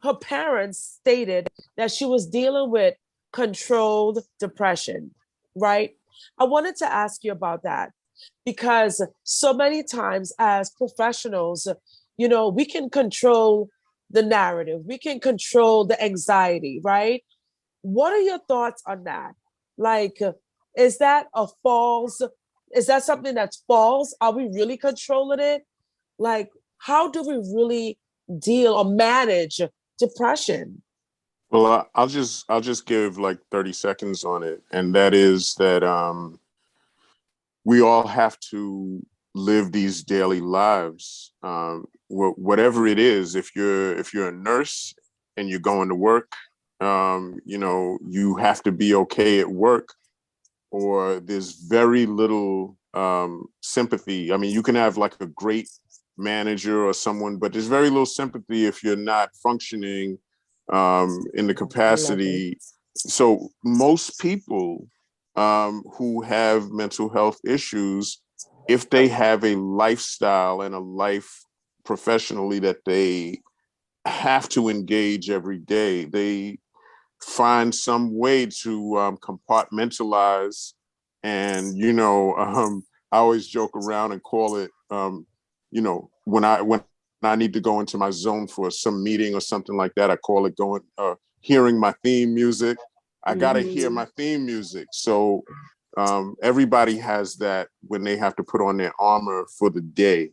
her parents stated that she was dealing with controlled depression, right? I wanted to ask you about that because so many times as professionals, you know, we can control the narrative, we can control the anxiety, right? What are your thoughts on that? Like, is that something that's false? Are we really controlling it? Like, how do we really deal or manage depression? Well, I'll just give like 30 seconds on it, and that is that we all have to live these daily lives, whatever it is. If you're a nurse and you're going to work, you know, you have to be okay at work, or there's very little sympathy. I mean, you can have like a great manager or someone, but there's very little sympathy if you're not functioning in the capacity. So most people who have mental health issues, if they have a lifestyle and a life professionally that they have to engage every day, they find some way to compartmentalize. And, you know, I always joke around and call it, you know, when I need to go into my zone for some meeting or something like that, I call it hearing my theme music. I got to hear my theme music. So everybody has that when they have to put on their armor for the day.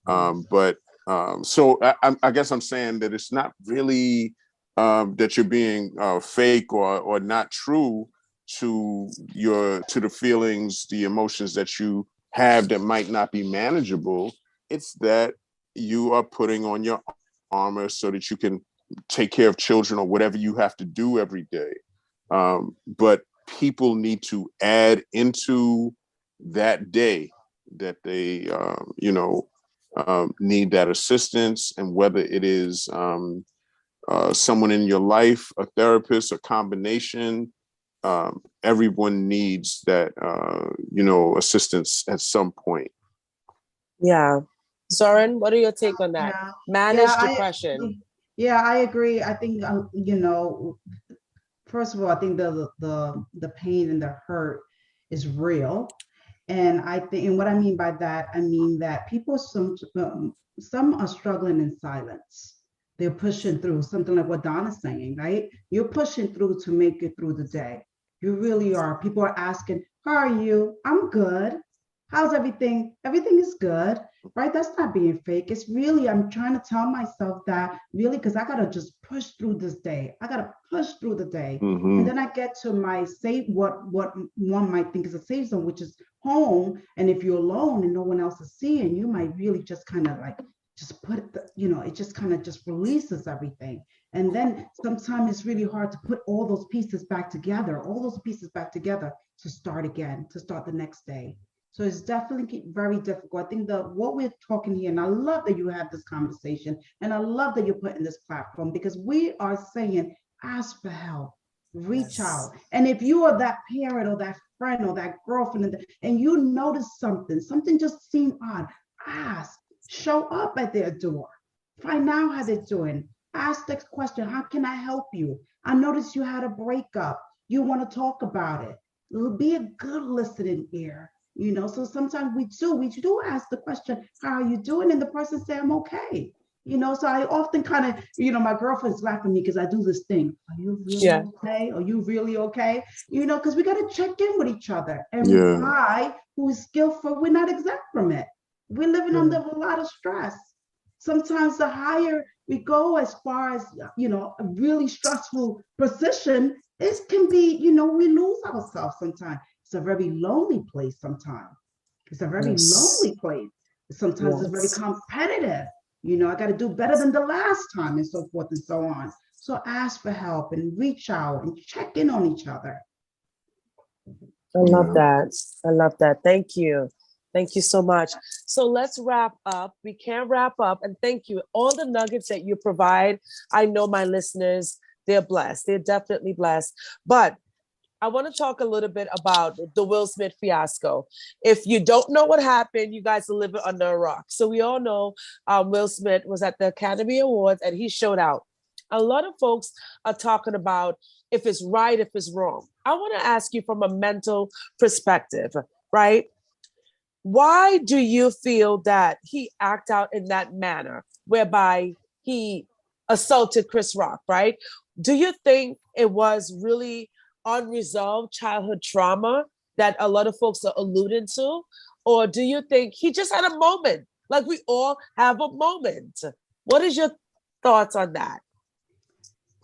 So I guess I'm saying that it's not really that you're being fake or not true to the feelings, the emotions that you have that might not be manageable. It's that you are putting on your armor so that you can take care of children or whatever you have to do every day. But people need to add into that day that they, need that assistance, and whether it is someone in your life, a therapist, a combination, everyone needs that, assistance at some point. Yeah. Zoran, what are your take on that? Yeah. Manage depression. I agree. I think, first of all, I think the pain and the hurt is real. And I think, and what I mean by that, I mean that people, some are struggling in silence. They're pushing through, something like what Don is saying, right? You're pushing through to make it through the day. You really are. People are asking, how are you? I'm good. How's everything? Everything is good, right? That's not being fake. It's really, I'm trying to tell myself that really, because I got to just push through this day. I got to push through the day. Mm-hmm. And then I get to my safe, what one might think is a safe zone, which is home. And if you're alone and no one else is seeing, you might really just kind of like, just put it, it just kind of just releases everything. And then sometimes it's really hard to put all those pieces back together, to start again, to start the next day. So it's definitely very difficult. I think what we're talking here, and I love that you have this conversation, and I love that you're putting this platform, because we are saying, ask for help, reach out. And if you are that parent or that friend or that girlfriend, and you notice something just seemed odd, ask, show up at their door, find out how they're doing, ask the question, how can I help you? I noticed you had a breakup. You want to talk about it. Be a good listening ear. So sometimes we do ask the question, how are you doing? And the person say, I'm okay. So I often kind of, my girlfriend's laughing at me because I do this thing. Are you really okay? Are you really okay? Because we got to check in with each other. And I, who is skillful, we're not exempt from it. We're living under a lot of stress. sometimes the higher we go as far as, a really stressful position, it can be, we lose ourselves sometimes. It's a very lonely place sometimes. It's a very lonely place. Sometimes it's very competitive. I got to do better than the last time and so forth and so on. So ask for help and reach out and check in on each other. I love that. I love that. Thank you. Thank you so much. So let's wrap up. We can wrap up. And thank you. All the nuggets that you provide, I know my listeners, they're blessed. They're definitely blessed. But I want to talk a little bit about the Will Smith fiasco. If you don't know what happened, you guys are living under a rock. So we all know Will Smith was at the Academy Awards and he showed out. A lot of folks are talking about if it's right, if it's wrong. I want to ask you from a mental perspective, right? Why do you feel that he acted out in that manner, whereby he assaulted Chris Rock, right? Do you think it was really unresolved childhood trauma that a lot of folks are alluding to? Or do you think he just had a moment? Like we all have a moment. What is your thoughts on that?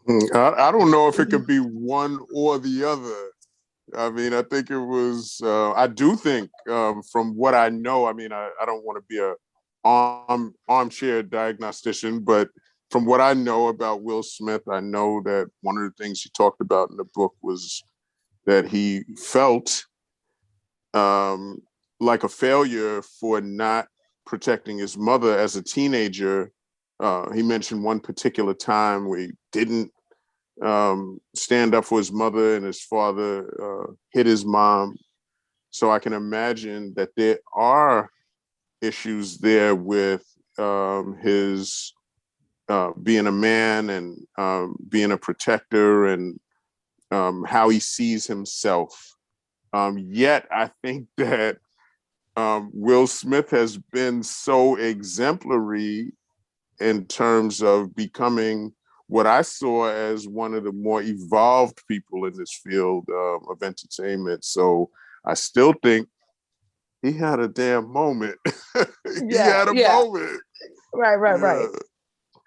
I don't know if it could be one or the other. I mean, I think it was, I do think from what I know, I mean, I don't want to be a armchair diagnostician, but from what I know about Will Smith, I know that one of the things he talked about in the book was that he felt like a failure for not protecting his mother as a teenager. He mentioned one particular time where he didn't stand up for his mother and his father hit his mom. So I can imagine that there are issues there with his being a man and being a protector and how he sees himself. Yet I think that Will Smith has been so exemplary in terms of becoming what I saw as one of the more evolved people in this field of entertainment. So I still think he had a damn moment. He had a moment. Right.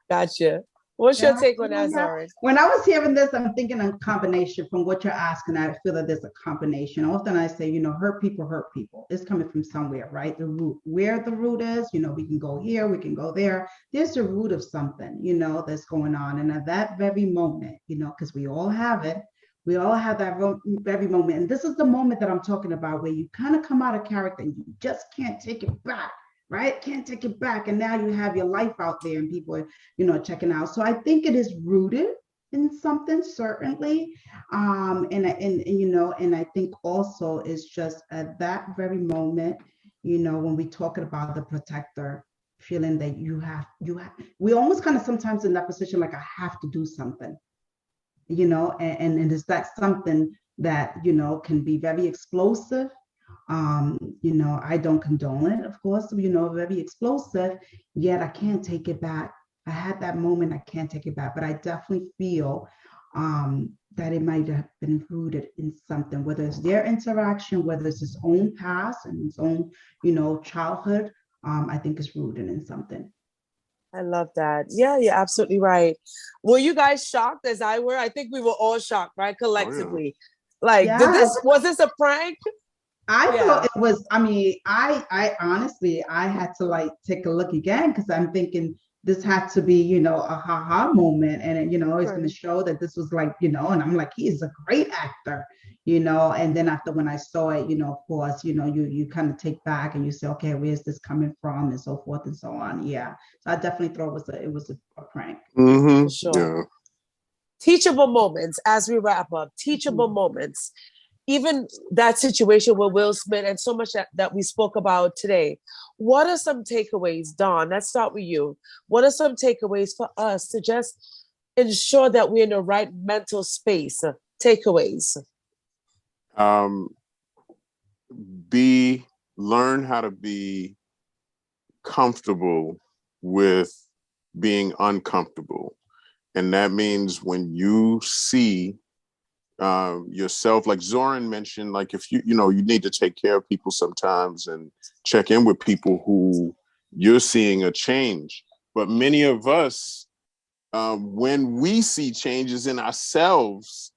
Gotcha. What's your take on that, Zari? When I was hearing this, I'm thinking a combination from what you're asking. I feel that there's a combination. Often I say, hurt people. It's coming from somewhere, right? The root, where the root is, we can go here, we can go there. There's a root of something, that's going on. And at that very moment, because we all have it, we all have that very moment. And this is the moment that I'm talking about where you kind of come out of character and you just can't take it back. Right? Can't take it back. And now you have your life out there and people are, checking out. So I think it is rooted in something, certainly. And I think also it's just at that very moment, when we talking about the protector, feeling that you have, we almost kind of sometimes in that position, like I have to do something, and is that something that, can be very explosive. I don't condone it, of course, very explosive, yet I can't take it back. I had that moment, I can't take it back, but I definitely feel that it might have been rooted in something, whether it's their interaction, whether it's his own past and his own, childhood, I think it's rooted in something. I love that. Yeah, you're absolutely right. Were you guys shocked as I were? I think we were all shocked, right? Collectively. Oh, yeah. Was this a prank? I thought it was, I honestly, I had to take a look again because I'm thinking this had to be, a ha-ha moment. And, it's going to show that this was and I'm like, he is a great actor, and then after when I saw it, of course, you kind of take back and you say, okay, where's this coming from and so forth and so on. Yeah. So I definitely thought it was a prank. Mm-hmm. Sure. Yeah. Teachable moments as we wrap up, teachable moments. Even that situation with Will Smith and so much that we spoke about today. What are some takeaways, Dawn? Let's start with you. What are some takeaways for us to just ensure that we're in the right mental space? Takeaways. Learn how to be comfortable with being uncomfortable. And that means when you see yourself, like Zoran mentioned, like if you need to take care of people sometimes and check in with people who you're seeing a change. But many of us, when we see changes in ourselves,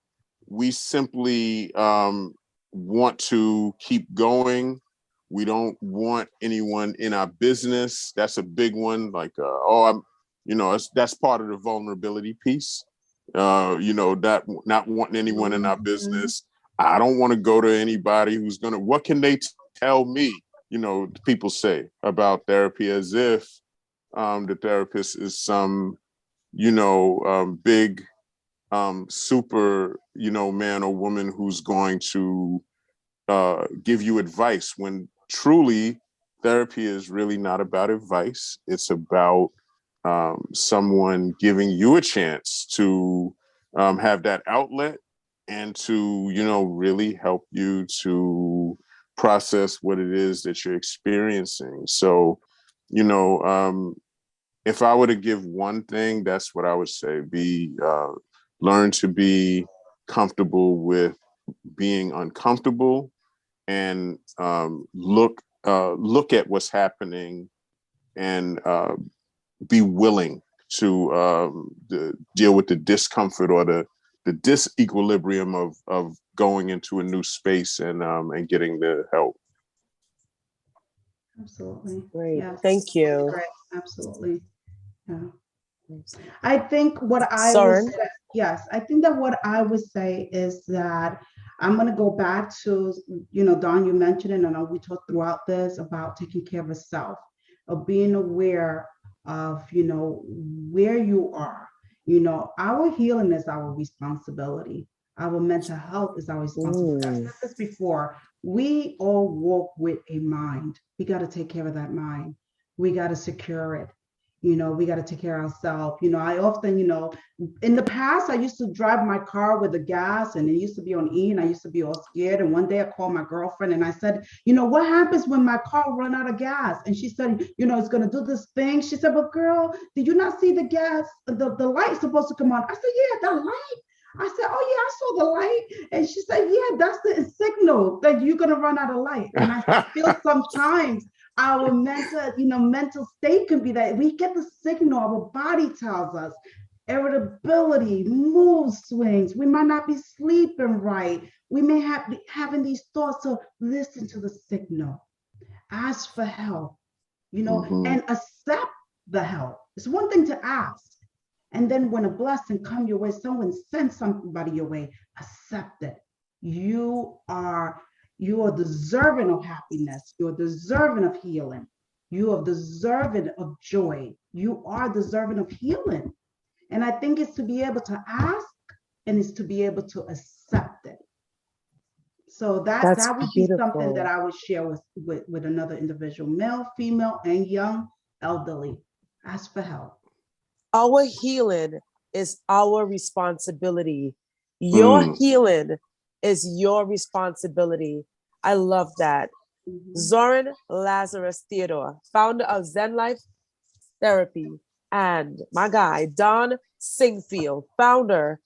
we simply want to keep going. We don't want anyone in our business. That's a big one. Like, that's part of the vulnerability piece. That not wanting anyone in our business. I don't want to go to anybody who's what can they tell me? People say about therapy as if the therapist is some, big, super, man or woman who's going to give you advice, when truly therapy is really not about advice. It's about someone giving you a chance to have that outlet and to, really help you to process what it is that you're experiencing. So, if I were to give one thing, that's what I would say: learn to be comfortable with being uncomfortable, and look at what's happening, and be willing to deal with the discomfort or the disequilibrium of going into a new space and getting the help. Absolutely. Great. Yes. Thank you. Right. Absolutely. Yeah. I think what I Soren? would say, yes, I think that what I would say is that I'm going to go back to, Dawn, you mentioned it, and I know we talked throughout this about taking care of yourself, of being aware of, where you are. Our healing is our responsibility. Our mental health is our responsibility. I've said this before. We all walk with a mind. We got to take care of that mind. We got to secure it. We got to take care of ourselves. I often, in the past, I used to drive my car with the gas and it used to be on E and I used to be all scared. And one day I called my girlfriend and I said, what happens when my car run out of gas? And she said, it's going to do this thing. She said, but girl, did you not see the gas? The light's supposed to come on. I said, yeah, the light. I said, oh yeah, I saw the light. And she said, yeah, that's the signal that you're going to run out of light. And I feel sometimes our mental state can be that we get the signal, our body tells us irritability, mood swings. We might not be sleeping right. We may be having these thoughts. So listen to the signal, ask for help, and accept the help. It's one thing to ask. And then when a blessing come your way, someone sends somebody your way, accept it. You are deserving of happiness. You're deserving of healing. You are deserving of joy. You are deserving of healing. And I think it's to be able to ask and it's to be able to accept it. So that would be something that I would share with another individual, male, female, and young, elderly. Ask for help. Our healing is our responsibility. Your healing is your responsibility. I love that. Zoran Lazarus Theodore, founder of Zen Life Therapy, and my guy, Don Singfield, founder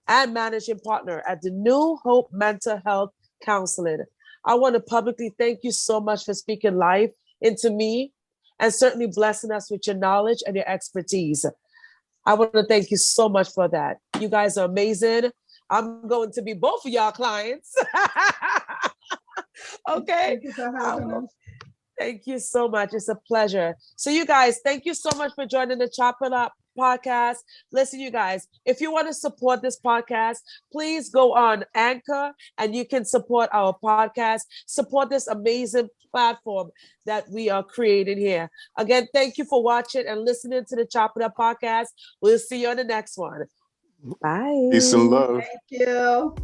and managing partner at the New Hope Mental Health Counseling. I want to publicly thank you so much for speaking life into me and certainly blessing us with your knowledge and your expertise. I want to thank you so much for that. You guys are amazing. I'm going to be both of y'all clients. Okay. Thank you for having us. Thank you so much. It's a pleasure. So you guys, thank you so much for joining the Chop It Up podcast. Listen, you guys, if you want to support this podcast, please go on Anchor and you can support our podcast, support this amazing platform that we are creating here. Again, thank you for watching and listening to the Chop It Up podcast. We'll see you on the next one. Bye. Peace and love. Thank you.